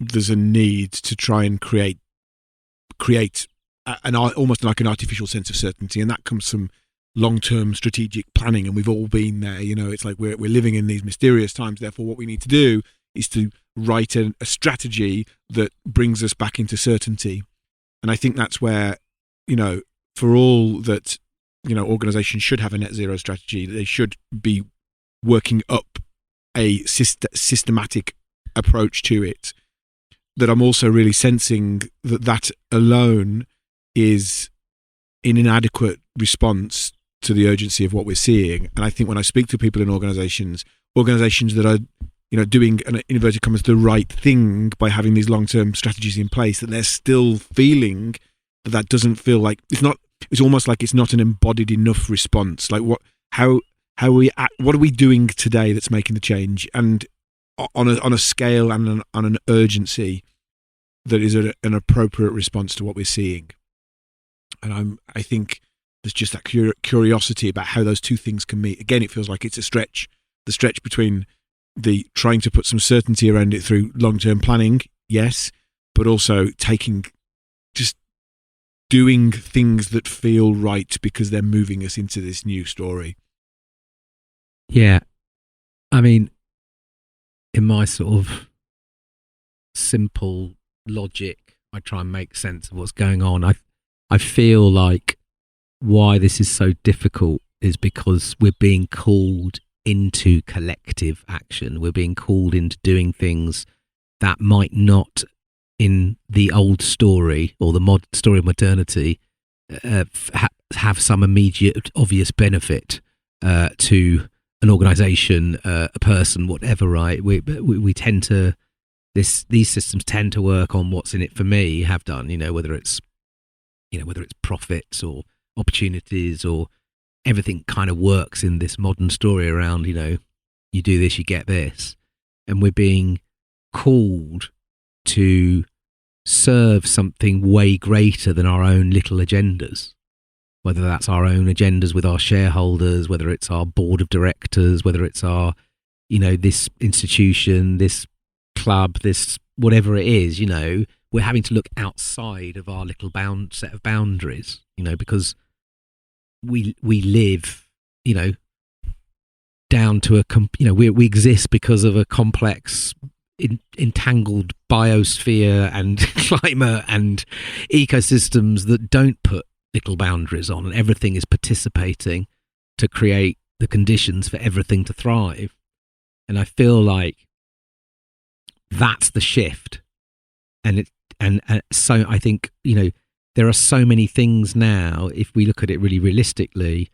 [SPEAKER 4] there's a need to try and create almost like an artificial sense of certainty, and that comes from long-term strategic planning. And we've all been there. It's like we're living in these mysterious times. Therefore, what we need to do is to write a strategy that brings us back into certainty. And I think that's where, for all that, organizations should have a net zero strategy, they should be working up a systematic approach to it. That I'm also really sensing that alone is an inadequate response to the urgency of what we're seeing. And I think when I speak to people in organizations that are, doing, in inverted commas, the right thing by having these long-term strategies in place, that they're still feeling that doesn't feel like it's almost like it's not an embodied enough response. Like what are we doing today that's making the change, and on a scale and on an urgency that is an appropriate response to what we're seeing. And I think there's just that curiosity about how those two things can meet. Again, it feels like it's a stretch. The stretch between the trying to put some certainty around it through long-term planning, yes, but also just doing things that feel right because they're moving us into this new story.
[SPEAKER 2] Yeah. I mean, in my sort of simple logic, I try and make sense of what's going on. I feel like why this is so difficult is because we're being called into collective action. We're being called into doing things that might not, in the old story or the story of modernity, have some immediate, obvious benefit to an organisation, a person, whatever. Right? We tend to these systems tend to work on what's in it for me. Have done, whether it's profits or opportunities, or everything kind of works in this modern story around, you do this, you get this. And we're being called to serve something way greater than our own little agendas, whether that's our own agendas with our shareholders, whether it's our board of directors, whether it's our, this institution, this club, this whatever it is, we're having to look outside of our little set of boundaries, because we live, down to we exist because of a complex, entangled biosphere and climate and ecosystems that don't put little boundaries on, and everything is participating to create the conditions for everything to thrive. And I feel like that's the shift. And so I think, there are so many things now, if we look at it really realistically,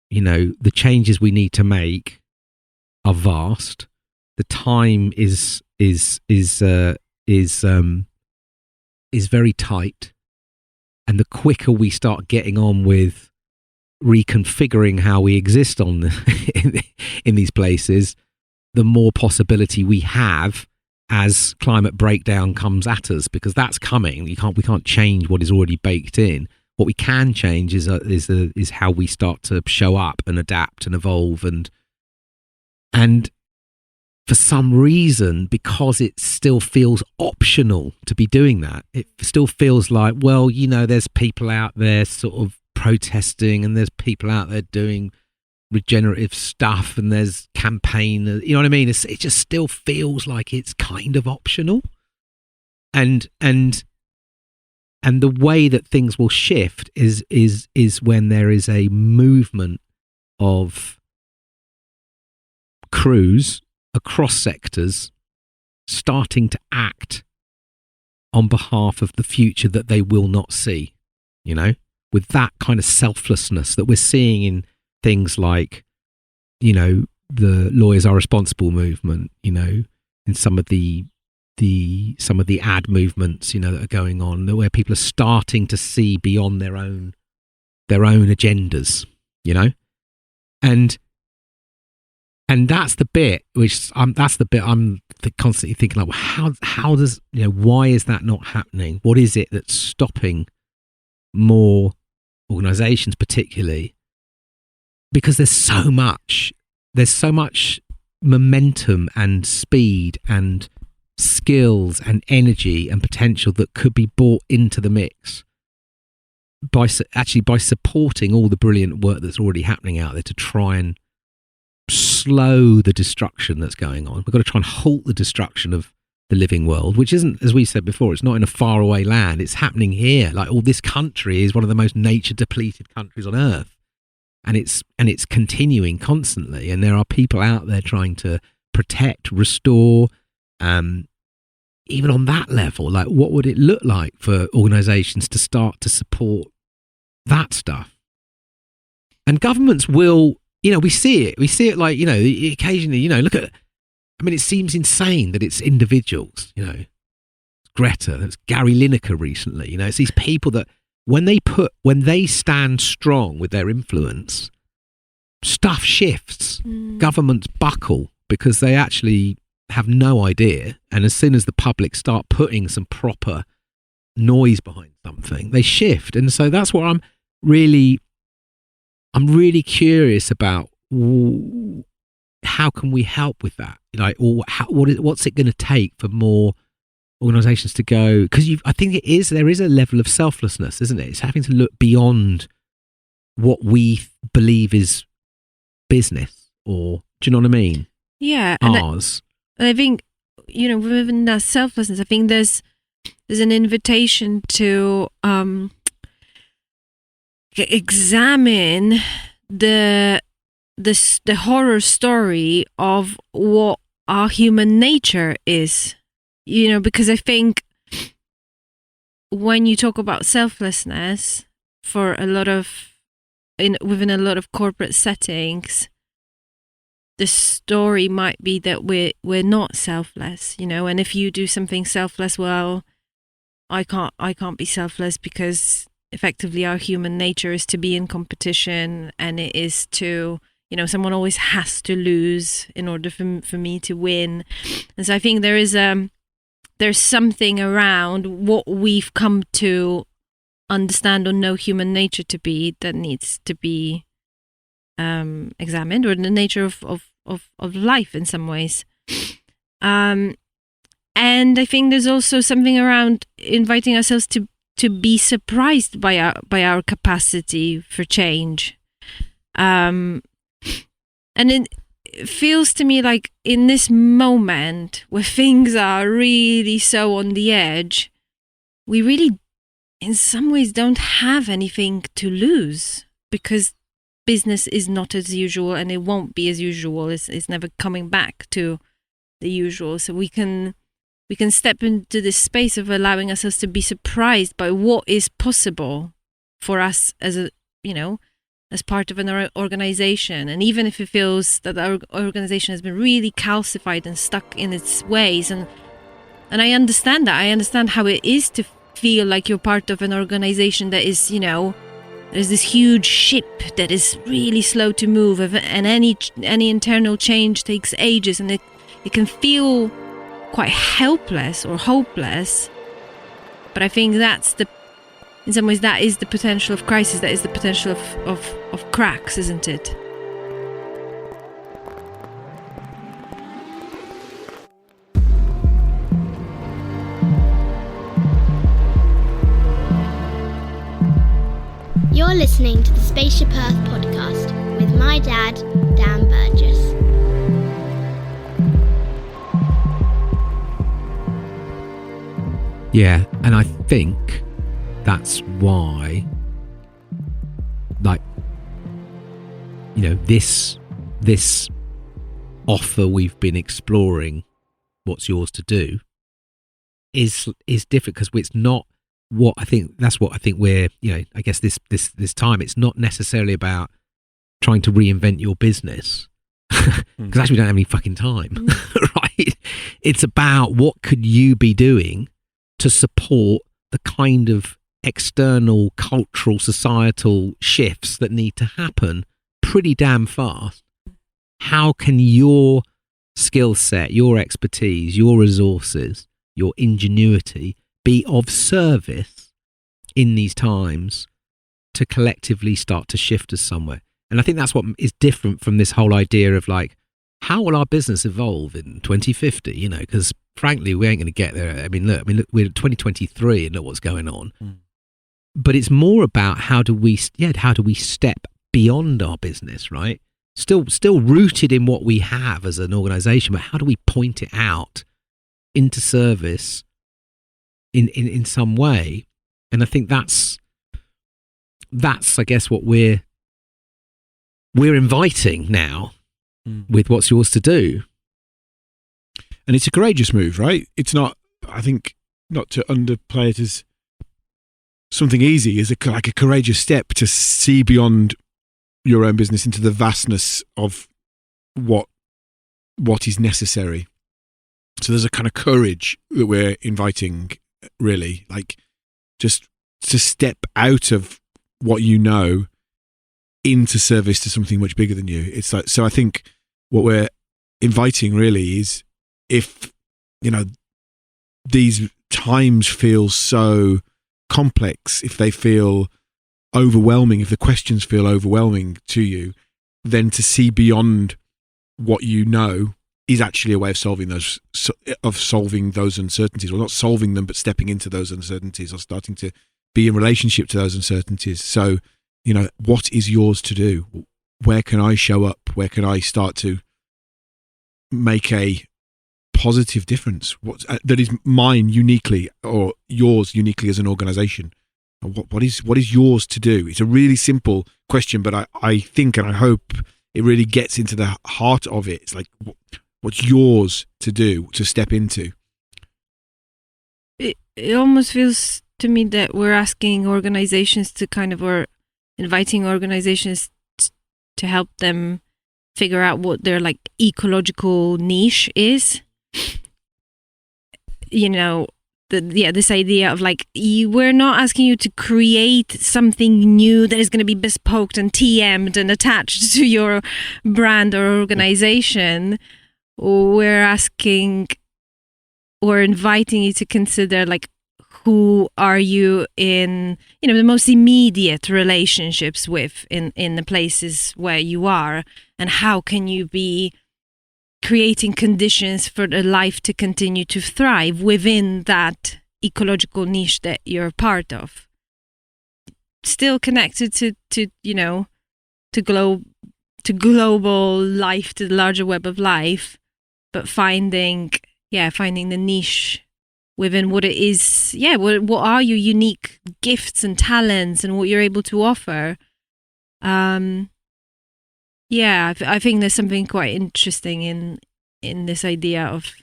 [SPEAKER 2] the changes we need to make are vast. The time is very tight, and the quicker we start getting on with reconfiguring how we exist in these places, the more possibility we have as climate breakdown comes at us, because that's coming. We can't change what is already baked in. What we can change is how we start to show up and adapt and evolve, and for some reason, because it still feels optional to be doing that, it still feels like, well, there's people out there sort of protesting, and there's people out there doing regenerative stuff, and there's campaign, you know what I mean? It just still feels like it's kind of optional, and the way that things will shift is when there is a movement of crews across sectors starting to act on behalf of the future that they will not see, with that kind of selflessness that we're seeing in things like, the lawyers are responsible movement, in some of the ad movements, that are going on, where people are starting to see beyond their own agendas, and that's the bit I'm constantly thinking, like, well, how does, why is that not happening? What is it that's stopping more organizations, particularly? Because there's so much momentum and speed and skills and energy and potential that could be brought into the mix by supporting all the brilliant work that's already happening out there to try and slow the destruction that's going on. We've got to try and halt the destruction of the living world, which isn't, as we said before, it's not in a faraway land. It's happening here. Like, this country is one of the most nature depleted countries on earth. And it's continuing constantly, and there are people out there trying to protect, restore. Even on that level, like, what would it look like for organisations to start to support that stuff? And governments will, we see it like, occasionally, look at. I mean, it seems insane that it's individuals. Greta, that's Gary Lineker recently. It's these people that, when they stand strong with their influence, stuff shifts. Governments buckle because they actually have no idea. And as soon as the public start putting some proper noise behind something, they shift. And so that's what I'm really curious about. How can we help with that? What's it going to take for more organisations to go? Because I think there is a level of selflessness, isn't it? It's having to look beyond what we believe is business, or do you know what I mean?
[SPEAKER 5] Yeah,
[SPEAKER 2] ours.
[SPEAKER 5] And I think, within that selflessness, I think there's an invitation to examine the horror story of what our human nature is, because I think when you talk about selflessness within a lot of corporate settings, the story might be that we're not selfless, and if you do something selfless, well, I can't be selfless because effectively our human nature is to be in competition, and it is to, someone always has to lose in order for me to win. And so I think there's something around what we've come to understand or know human nature to be that needs to be examined, or the nature of life in some ways. And I think there's also something around inviting ourselves to be surprised by our capacity for change. And it feels to me like in this moment where things are really so on the edge, we really in some ways don't have anything to lose, because business is not as usual, and it won't be as usual. It's never coming back to the usual. So we can step into this space of allowing ourselves to be surprised by what is possible for us as as part of an organization. And even if it feels that our organization has been really calcified and stuck in its ways, and I understand that. I understand how it is to feel like you're part of an organization that is, there's this huge ship that is really slow to move, and any internal change takes ages, and it can feel quite helpless or hopeless. But I think in some ways that is the potential of crisis, that is the potential of cracks, isn't it?
[SPEAKER 3] You're listening to the Spaceship Earth podcast with my dad, Dan Burgess.
[SPEAKER 2] Yeah, and I think that's why, this offer we've been exploring, what's yours to do, is different, because it's not what I think. That's what I think we're, I guess this time, it's not necessarily about trying to reinvent your business, because actually we don't have any fucking time, right? It's about what could you be doing to support the kind of external cultural societal shifts that need to happen pretty damn fast. How can your skill set, your expertise, your resources, your ingenuity be of service in these times to collectively start to shift us somewhere? And I think that's what is different from this whole idea of how will our business evolve in 2050? Because frankly, we ain't going to get there. I mean, look, we're 2023 and look what's going on. But it's more about how do we step beyond our business, right? Still rooted in what we have as an organization, but how do we point it out into service in some way? And I think that's I guess what we're inviting now with what's yours to do.
[SPEAKER 4] And it's a courageous move, right? It's not, I think, not to underplay it as something easy, is like a courageous step to see beyond your own business into the vastness of what is necessary. So there's a kind of courage that we're inviting, really, just to step out of what you know into service to something much bigger than you. It's so I think what we're inviting really is, if these times feel so complex, if they feel overwhelming, if the questions feel overwhelming to you, then to see beyond what you know is actually a way of solving those uncertainties, or not solving them, but stepping into those uncertainties, or starting to be in relationship to those uncertainties. So, what is yours to do? Where can I show up? Where can I start to make a positive difference? That is mine uniquely, or yours uniquely as an organization? What is yours to do? It's a really simple question, but I think and I hope it really gets into the heart of it. It's like, what's yours to do, to step into?
[SPEAKER 5] It almost feels to me that we're asking organizations to or inviting organizations to help them figure out what their ecological niche is. This idea of we're not asking you to create something new that is going to be bespoke and TM'd and attached to your brand or organization. We're asking or inviting you to consider who are you in the most immediate relationships with in the places where you are, and how can you be creating conditions for the life to continue to thrive within that ecological niche that you're part of. Still connected to global life, to the larger web of life, but finding the niche within what it is. What are your unique gifts and talents and what you're able to offer. I think there's something quite interesting in this idea of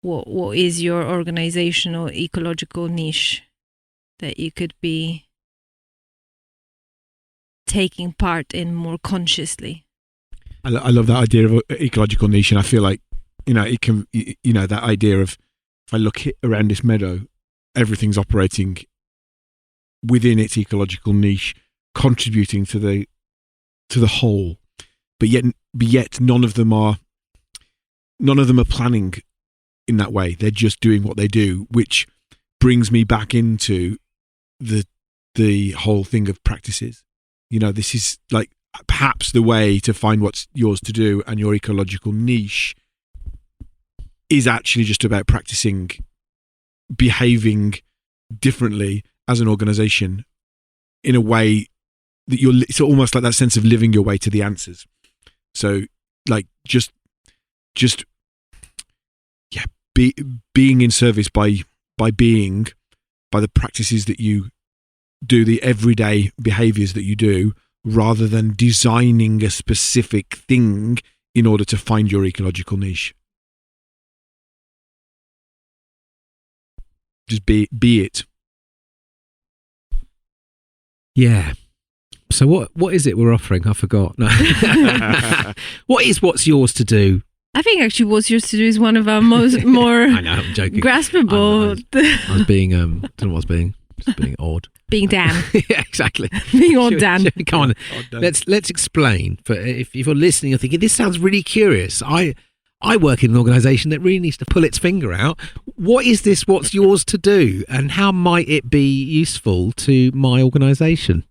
[SPEAKER 5] what is your organizational ecological niche that you could be taking part in more consciously.
[SPEAKER 4] I love that idea of ecological niche, and I feel like it can that idea of, if I look around this meadow, everything's operating within its ecological niche, contributing to the whole, but yet none of them are planning in that way. They're just doing what they do, which brings me back into the whole thing of practices. This is perhaps the way to find what's yours to do, and your ecological niche is actually just about practicing behaving differently as an organization in a way that it's almost like that sense of living your way to the answers. So being in service by the practices that you do, the everyday behaviors that you do, rather than designing a specific thing in order to find your ecological niche. Just be it.
[SPEAKER 2] Yeah. So what is it we're offering? I forgot. No. What's yours to do?
[SPEAKER 5] I think actually what's yours to do is one of our more
[SPEAKER 2] I know, I'm joking.
[SPEAKER 5] graspable.
[SPEAKER 2] I was being don't know what I was being. Just being odd.
[SPEAKER 5] Being Dan.
[SPEAKER 2] Yeah, exactly.
[SPEAKER 5] Being odd Dan.
[SPEAKER 2] Come on. Let's explain. For if you're listening, you're thinking this sounds really curious. I work in an organisation that really needs to pull its finger out. What is this? What's yours to do? And how might it be useful to my organisation?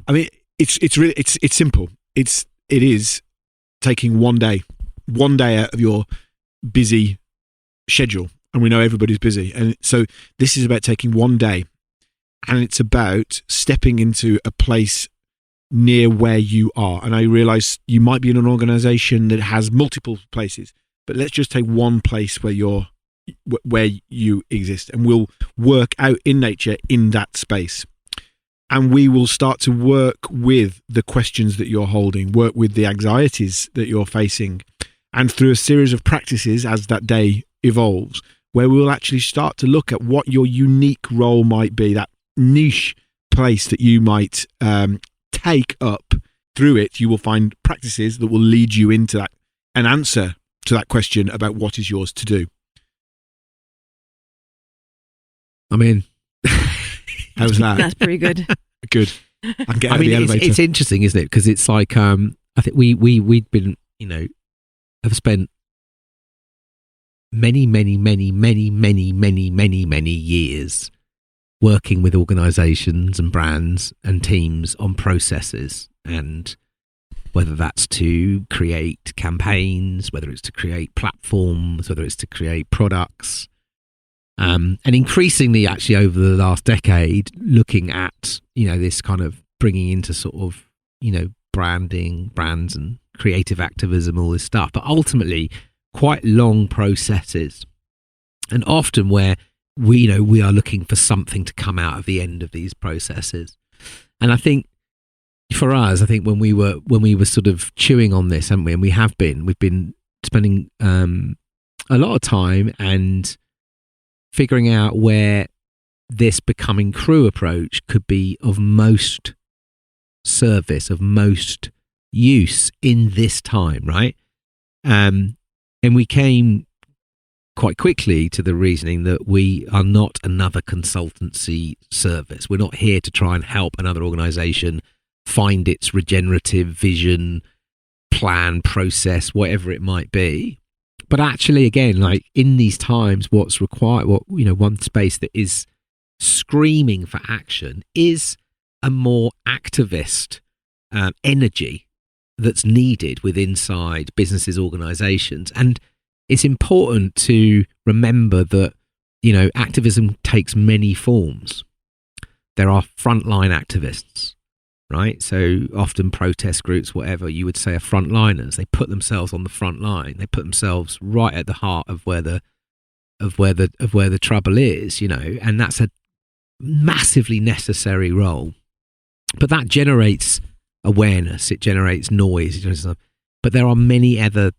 [SPEAKER 4] I mean, it's really simple. It is taking one day out of your busy schedule, and we know everybody's busy, and so this is about taking one day, and it's about stepping into a place near where you are. And I realize you might be in an organization that has multiple places, but let's just take one place where you exist, and we'll work out in nature in that space. And we will start to work with the questions that you're holding, work with the anxieties that you're facing, and through a series of practices as that day evolves, where we'll actually start to look at what your unique role might be, that niche place that you might take up. Through it, you will find practices that will lead you into that, an answer to that question about what is yours to do.
[SPEAKER 2] I'm in.
[SPEAKER 4] How's that?
[SPEAKER 5] That's pretty good.
[SPEAKER 4] Good. I can get out of the elevator.
[SPEAKER 2] It's interesting, isn't it? Because it's like I think we'd been have spent many years working with organisations and brands and teams on processes, and whether that's to create campaigns, whether it's to create platforms, whether it's to create products. And increasingly, actually, over the last decade, looking at this kind of bringing into sort of branding, brands, and creative activism, all this stuff, but ultimately quite long processes, and often where we are looking for something to come out of the end of these processes. And I think for us, I think when we were sort of chewing on this, haven't we? And we've been spending a lot of time and figuring out where this becoming crew approach could be of most service, of most use in this time, right? And we came quite quickly to the reasoning that we are not another consultancy service. We're not here to try and help another organisation find its regenerative vision, plan, process, whatever it might be. But actually, again, like in these times, what's required, one space that is screaming for action is a more activist energy that's needed inside businesses, organizations. And it's important to remember that, activism takes many forms. There are frontline activists, right? So often protest groups, whatever you would say, are frontliners. They put themselves on the front line. They put themselves right at the heart of where the trouble is, and that's a massively necessary role. But that generates awareness, it generates noise, but there are many other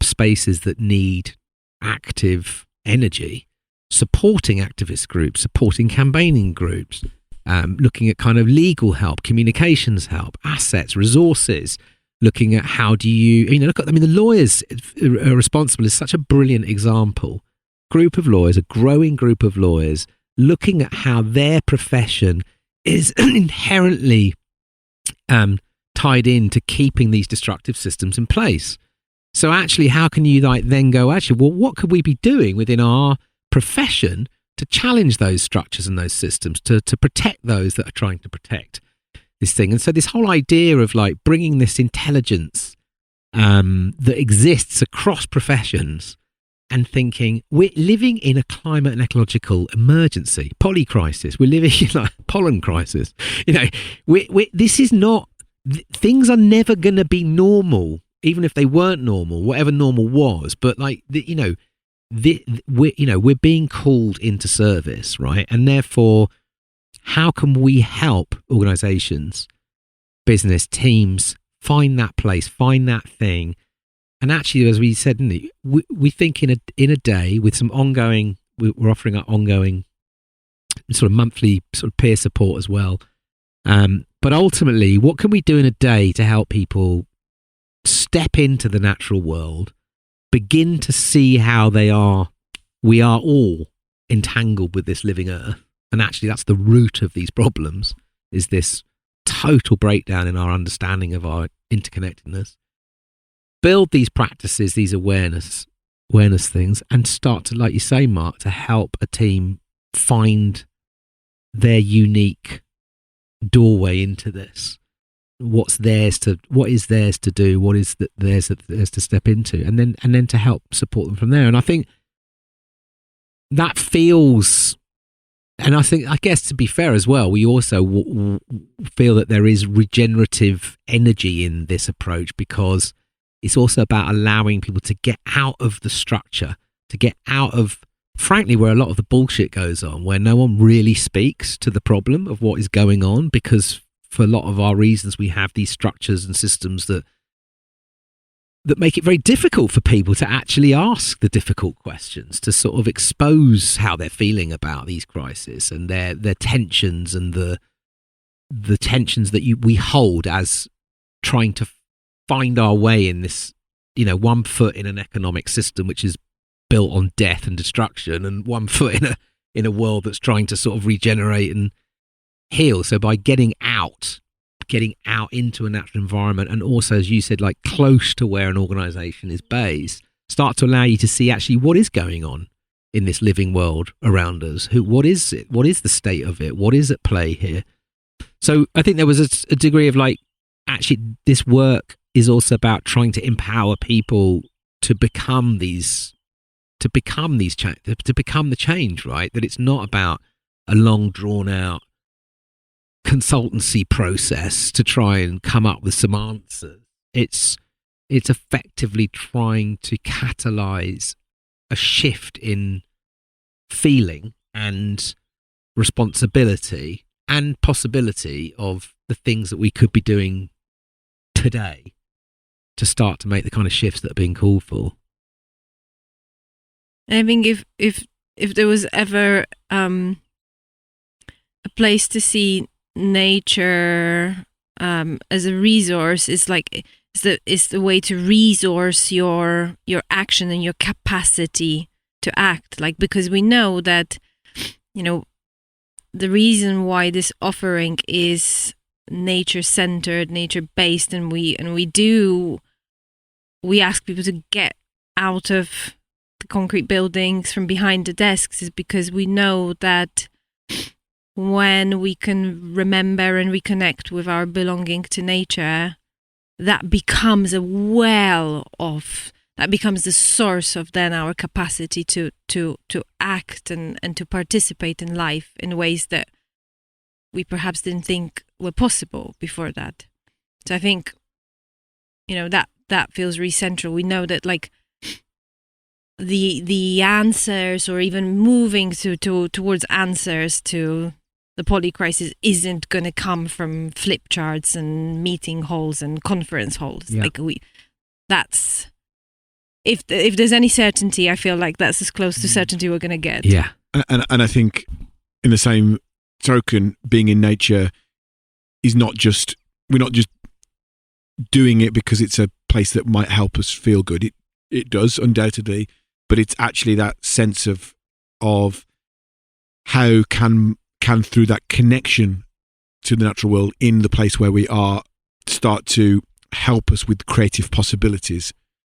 [SPEAKER 2] spaces that need active energy, supporting activist groups, supporting campaigning groups, looking at kind of legal help, communications help, assets, resources, looking at how do you the lawyers are responsible is such a brilliant example. Group of lawyers, a growing group of lawyers, looking at how their profession is inherently tied into keeping these destructive systems in place. So actually, how can you then go, what could we be doing within our profession to challenge those structures and those systems, to protect those that are trying to protect this thing? And so this whole idea of bringing this intelligence that exists across professions and thinking we're living in a climate and ecological emergency, polycrisis. We're living in pollen crisis. This is not. Things are never going to be normal, even if they weren't normal, whatever normal was. But we're being called into service, right? And therefore, how can we help organisations, business teams find that place, find that thing? And actually, as we said, we think in a day with some ongoing, we're offering our ongoing sort of monthly sort of peer support as well. But ultimately, what can we do in a day to help people step into the natural world, begin to see how we are all entangled with this living earth? And actually, that's the root of these problems, is this total breakdown in our understanding of our interconnectedness. Build these practices, these awareness things, and start to, like you say, Mark, to help a team find their unique doorway into this. What is theirs to do? What is theirs to step into, and then to help support them from there. And I think that feels, and I guess to be fair as well, we also feel that there is regenerative energy in this approach, because it's also about allowing people to get out of the structure, to get out of, frankly, where a lot of the bullshit goes on, where no one really speaks to the problem of what is going on, because for a lot of our reasons we have these structures and systems that make it very difficult for people to actually ask the difficult questions, to sort of expose how they're feeling about these crises and their tensions, and the tensions that we hold as trying to find our way in this, 1 foot in an economic system which is built on death and destruction, and 1 foot in a world that's trying to sort of regenerate and heal. So by getting out into a natural environment, and also, as you said, close to where an organisation is based, start to allow you to see actually what is going on in this living world around us. What is it? What is the state of it? What is at play here? So I think there was a degree of actually this work is also about trying to empower people to become the change, right? That it's not about a long drawn out consultancy process to try and come up with some answers. It's effectively trying to catalyze a shift in feeling and responsibility and possibility of the things that we could be doing today to start to make the kind of shifts that are being called for.
[SPEAKER 5] And I think if there was ever a place to see nature as a resource, it's the way to resource your action and your capacity to act. Like, because we know that, you know, the reason why this offering is nature centered, nature based, and we ask people to get out of the concrete buildings from behind the desks is because we know that when we can remember and reconnect with our belonging to nature, that becomes that becomes the source of then our capacity to act and to participate in life in ways that we perhaps didn't think were possible before that. So I think, you know, that feels really central. We know that, like, the answers, or even moving towards answers to the poly crisis, isn't going to come from flip charts and meeting halls and conference halls.
[SPEAKER 2] Yeah.
[SPEAKER 5] Like, that's if there's any certainty, I feel like that's as close to certainty we're going to get.
[SPEAKER 2] Yeah.
[SPEAKER 4] And I think, in the same token, being in nature is we're not just doing it because it's a place that might help us feel good. It does, undoubtedly, but it's actually that sense of how can through that connection to the natural world in the place where we are start to help us with creative possibilities.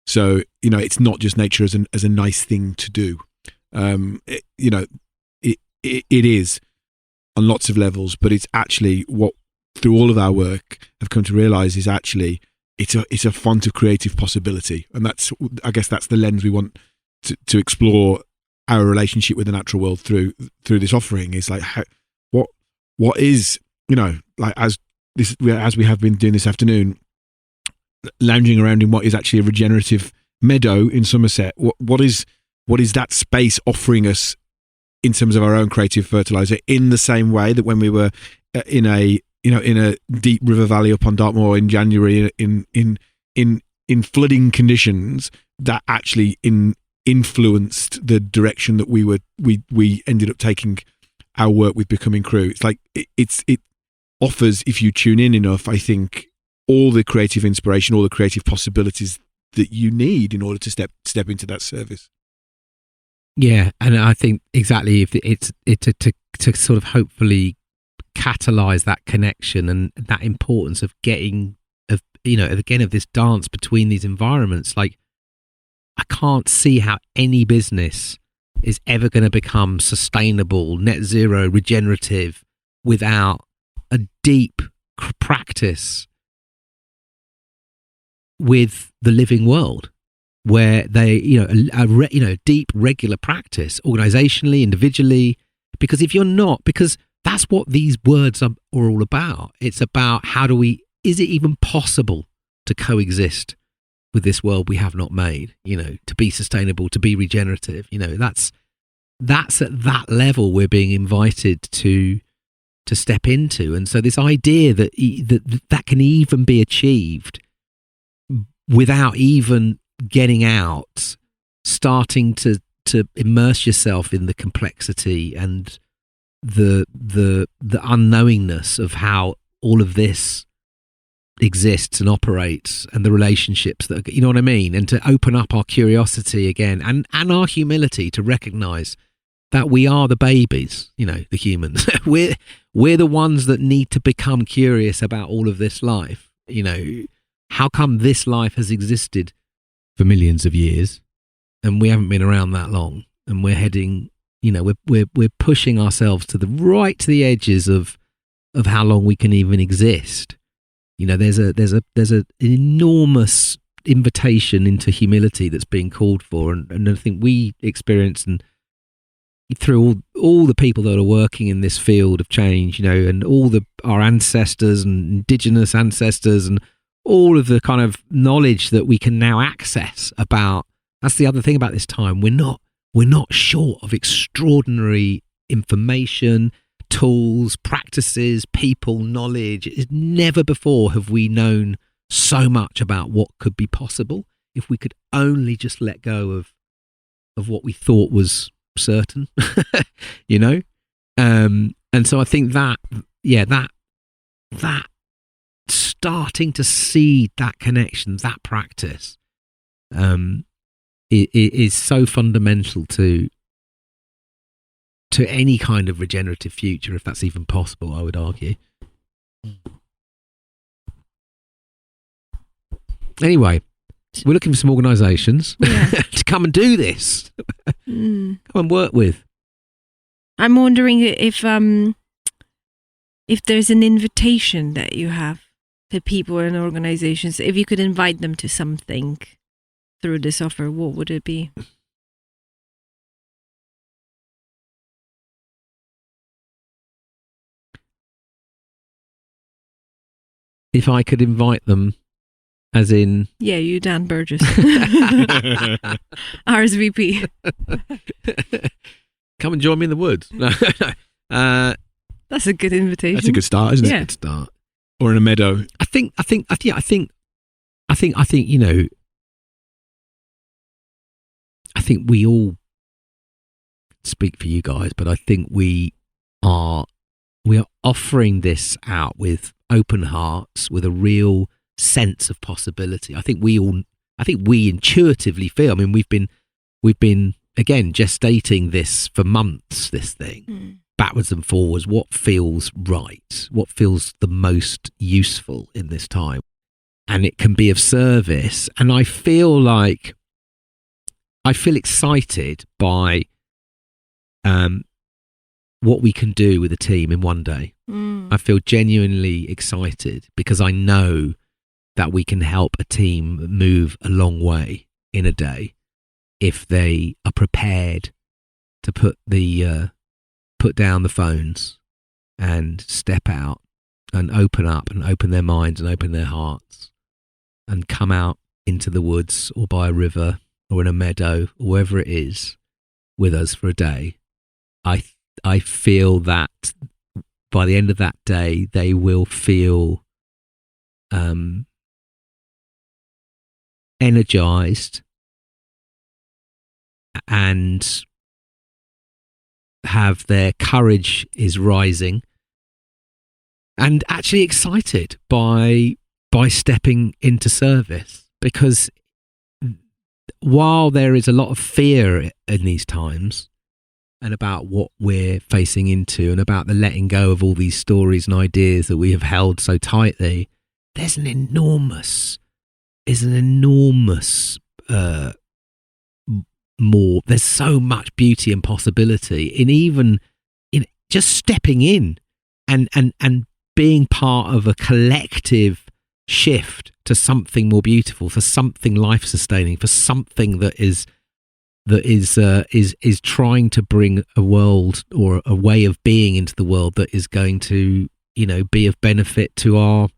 [SPEAKER 4] So, you know, it's not just nature as a nice thing to do. It is on lots of levels, but it's actually what, through all of our work, I've come to realize is actually it's a font of creative possibility. And I guess that's the lens we want to explore our relationship with the natural world through this offering. Is like, what is, you know, like as we have been doing this afternoon, lounging around in what is actually a regenerative meadow in Somerset. What is that space offering us in terms of our own creative fertilizer, in the same way that when we were in a deep river valley up on Dartmoor in January in flooding conditions that actually influenced the direction that we ended up taking our work with Becoming Crew. It's like it offers, if you tune in enough, I think, all the creative inspiration, all the creative possibilities that you need in order to step into that service.
[SPEAKER 2] Yeah, and I think exactly, if it's to sort of hopefully catalyze that connection and that importance of getting of this dance between these environments. Like, I can't see how any business is ever going to become sustainable, net zero, regenerative without a deep practice with the living world, where they, deep, regular practice, organizationally, individually. Because if you're not, because that's what these words are all about. It's about is it even possible to coexist with this world we have not made, to be sustainable, to be regenerative. That's at that level we're being invited to step into. And so this idea that can even be achieved without even getting out, starting to immerse yourself in the complexity and the unknowingness of how all of this exists and operates, and the relationships that, you know what I mean, and to open up our curiosity again and our humility to recognize that we are the babies, the humans. we're the ones that need to become curious about all of this life. How come this life has existed for millions of years and we haven't been around that long, and we're heading, we're pushing ourselves to the edges of how long we can even exist. There's an enormous invitation into humility that's being called for, and I think we experience, and through all the people that are working in this field of change, and all our ancestors and indigenous ancestors, and all of the kind of knowledge that we can now access about. That's the other thing about this time. We're not short of extraordinary information, tools, practices, people, knowledge. Never before have we known so much about what could be possible if we could only just let go of what we thought was certain, you know? And so I think that starting to see that connection, that practice, is so fundamental to any kind of regenerative future, if that's even possible, I would argue. Anyway, we're looking for some organisations to come and do this. Come and work with.
[SPEAKER 5] I'm wondering if there's an invitation that you have to people and organizations, if you could invite them to something through this offer, what would it be?
[SPEAKER 2] If I could invite them, as in...
[SPEAKER 5] Yeah, you, Dan Burgess. RSVP.
[SPEAKER 2] Come and join me in the woods.
[SPEAKER 5] That's a good invitation.
[SPEAKER 4] That's a good start, isn't it?
[SPEAKER 5] Yeah.
[SPEAKER 2] Good start.
[SPEAKER 4] Or in a meadow.
[SPEAKER 2] I think, you know, I think we all speak for you guys, but I think we are offering this out with open hearts, with a real sense of possibility. I think we intuitively feel. I mean, we've been again gestating this for months. This thing, backwards and forwards. What feels right? What feels the most useful in this time? And it can be of service. And I feel excited by what we can do with a team in one day. I feel genuinely excited because I know that we can help a team move a long way in a day if they are prepared to put down the phones and step out and open up and open their minds and open their hearts and come out into the woods or by a river or in a meadow or wherever it is with us for a day. I feel that by the end of that day, they will feel energized and have their courage is rising and actually excited by stepping into service. Because while there is a lot of fear in these times and about what we're facing into and about the letting go of all these stories and ideas that we have held so tightly, there's an enormous more. There's so much beauty and possibility in just stepping in and being part of a collective shift to something more beautiful, for something life sustaining, for something that is trying to bring a world or a way of being into the world that is going to, you know, be of benefit to our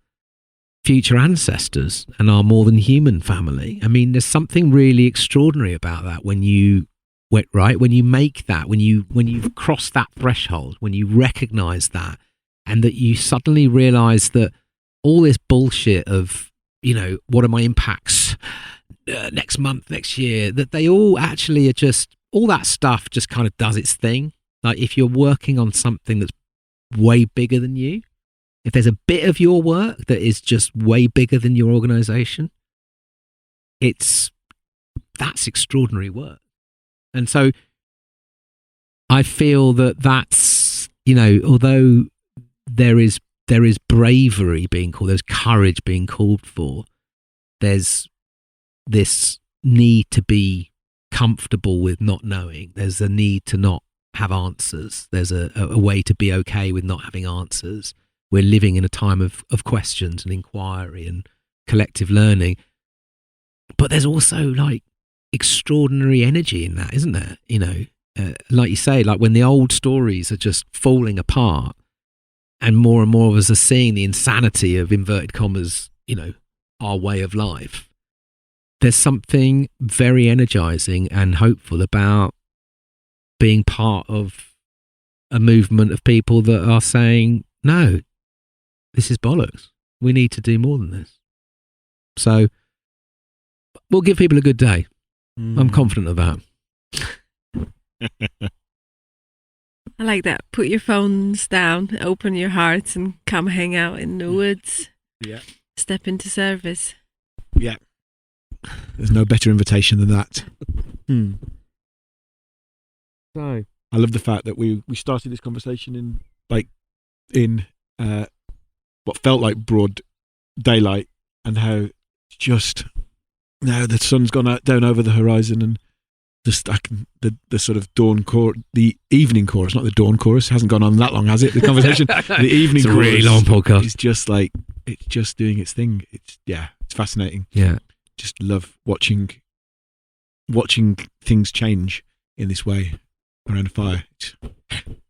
[SPEAKER 2] future ancestors and our more than human family. I mean, there's something really extraordinary about that when you make that, when you've crossed that threshold, when you recognize that, and that you suddenly realize that all this bullshit of, you know, what are my impacts next month, next year, that they all actually are just, all that stuff just kind of does its thing. Like if you're working on something that's way bigger than you, if there's a bit of your work that is just way bigger than your organization, that's extraordinary work. And so I feel that's, you know, although there is bravery being called, there's courage being called for, there's this need to be comfortable with not knowing. There's a need to not have answers. There's a way to be okay with not having answers. We're living in a time of questions and inquiry and collective learning. But there's also like extraordinary energy in that, isn't there? You know, like you say, like when the old stories are just falling apart and more of us are seeing the insanity of, inverted commas, you know, our way of life. There's something very energizing and hopeful about being part of a movement of people that are saying, no, this is bollocks. We need to do more than this. So we'll give people a good day. I'm confident of that.
[SPEAKER 5] I like that. Put your phones down, open your hearts, and come hang out in the woods.
[SPEAKER 4] Yeah.
[SPEAKER 5] Step into service.
[SPEAKER 4] Yeah. There's no better invitation than that.
[SPEAKER 2] So
[SPEAKER 4] I love the fact that we started this conversation in what felt like broad daylight, and how just now the sun's gone down over the horizon, and just the sort of dawn chorus, the evening chorus, not the dawn chorus, hasn't gone on that long, has it? The conversation, the evening
[SPEAKER 2] it's a
[SPEAKER 4] chorus,
[SPEAKER 2] really long podcast.
[SPEAKER 4] It's just like, it's just doing its thing. It's fascinating.
[SPEAKER 2] Yeah,
[SPEAKER 4] just love watching things change in this way around a fire. It's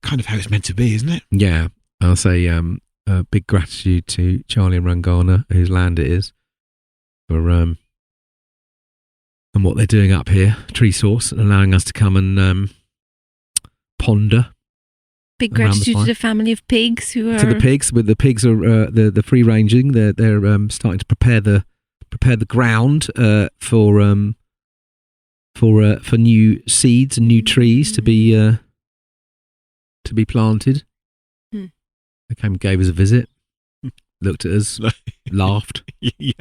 [SPEAKER 4] kind of how it's meant to be, isn't it?
[SPEAKER 2] Yeah, I'll say a big gratitude to Charlie and Rangana, whose land it is, for and what they're doing up here, Tree Source, and allowing us to come and ponder.
[SPEAKER 5] Big gratitude to the family of pigs who are...
[SPEAKER 2] To the pigs, with the pigs are the free ranging. They're starting to prepare the ground for new seeds and new trees to be planted. They came and gave us a visit, looked at us, laughed,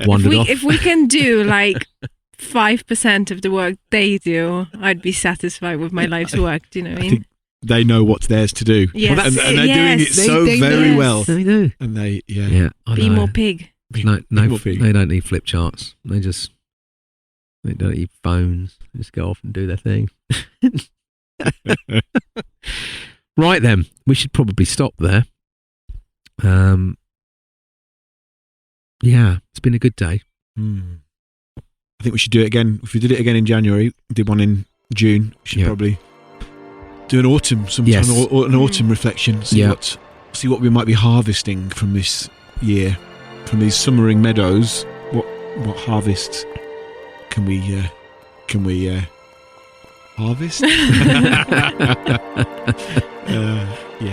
[SPEAKER 2] wandered off.
[SPEAKER 5] If we can do like 5% of the work they do, I'd be satisfied with my life's work. Do you know what I mean?
[SPEAKER 4] They know what's theirs to do.
[SPEAKER 5] Yes.
[SPEAKER 4] And they're doing it so very well.
[SPEAKER 2] They do.
[SPEAKER 4] And they,
[SPEAKER 5] Be more pig.
[SPEAKER 2] No,
[SPEAKER 4] more pig.
[SPEAKER 2] They don't need flip charts. They don't need phones. They just go off and do their thing. Right then, we should probably stop there. Yeah, it's been a good day.
[SPEAKER 4] I think we should do it again. If we did it again in January, did one in June, we should probably do an autumn sometime, or an autumn reflection. See what we might be harvesting from this year, from these summering meadows. What harvests can we harvest?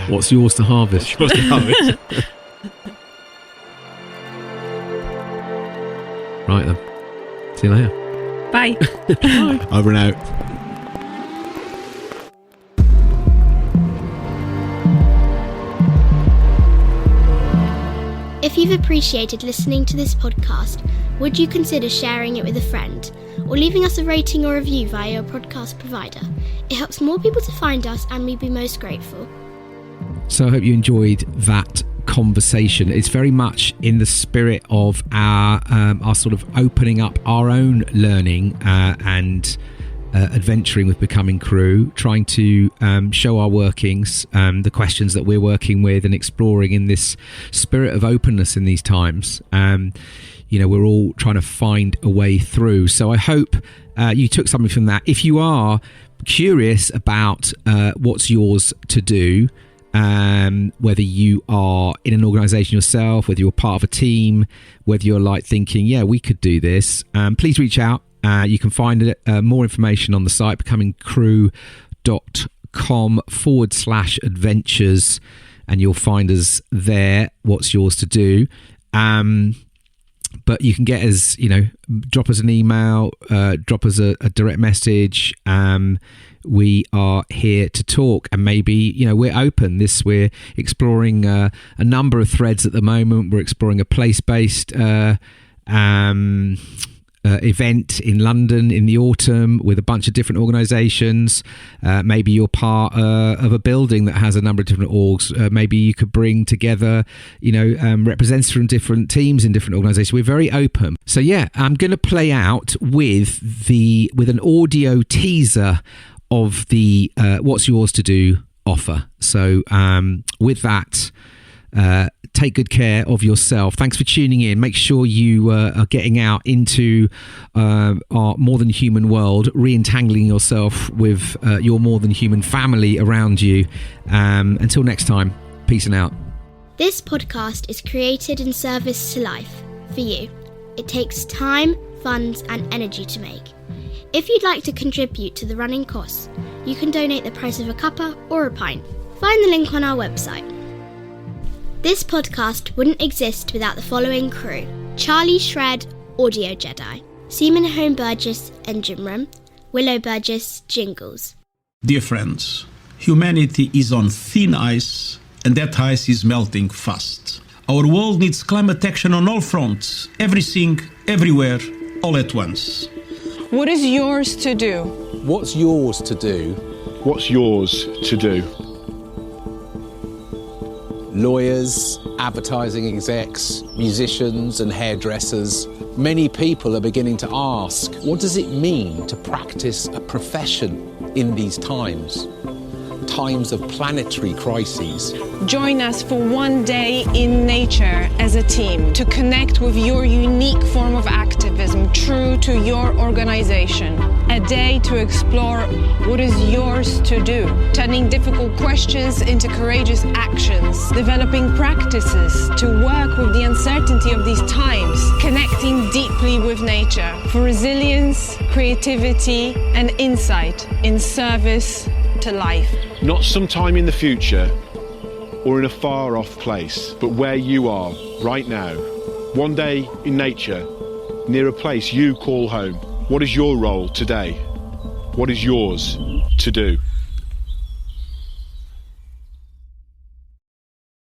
[SPEAKER 2] What's yours to harvest? Right then. See you later.
[SPEAKER 5] Bye.
[SPEAKER 4] Over and out.
[SPEAKER 3] If you've appreciated listening to this podcast, would you consider sharing it with a friend or leaving us a rating or review via your podcast provider? It helps more people to find us, and we'd be most grateful.
[SPEAKER 2] So I hope you enjoyed that conversation. It's very much in the spirit of our sort of opening up our own learning and adventuring with Becoming Crew, trying to show our workings, the questions that we're working with, and exploring in this spirit of openness in these times. We're all trying to find a way through. So I hope you took something from that. If you are curious about what's yours to do, whether you are in an organisation yourself, whether you're part of a team, whether you're like thinking, yeah, we could do this, please reach out. You can find more information on the site, becomingcrew.com/adventures, and you'll find us there. What's yours to do? But you can get us, drop us an email, drop us a direct message. We are here to talk, and maybe, we're open. We're exploring a number of threads at the moment. We're exploring a place-based event in London in the autumn with a bunch of different organisations. Maybe you're part of a building that has a number of different orgs. Maybe you could bring together, representatives from different teams in different organisations. We're very open. So yeah, I'm going to play out with an audio teaser of the What's Yours to Do offer. So with that, take good care of yourself. Thanks for tuning in. Make sure you are getting out into our more than human world, re-entangling yourself with your more than human family around you. Until next time, peace and out.
[SPEAKER 3] This podcast is created in service to life, for you. It takes time, funds and energy to make. If you'd like to contribute to the running costs, you can donate the price of a cuppa or a pint. find the link on our website. This podcast wouldn't exist without the following crew: Charlie Shred, Audio Jedi; Seaman Home Burgess, Engine Room; Willow Burgess, Jingles.
[SPEAKER 7] Dear friends, humanity is on thin ice, and that ice is melting fast. Our world needs climate action on all fronts, everything, everywhere, all at once.
[SPEAKER 8] What is yours to do?
[SPEAKER 9] What's yours to do?
[SPEAKER 4] What's yours to do?
[SPEAKER 9] Lawyers, advertising execs, musicians and hairdressers. Many people are beginning to ask, what does it mean to practice a profession in these times? Times of planetary crises.
[SPEAKER 8] Join us for one day in nature as a team to connect with your unique form of activism true to your organization. A day to explore what is yours to do, turning difficult questions into courageous actions, developing practices to work with the uncertainty of these times, connecting deeply with nature for resilience, creativity, and insight in service to life.
[SPEAKER 10] Not sometime in the future or in a far off place, but where you are right now. One day in nature, near a place you call home. What is your role today? What is yours to do?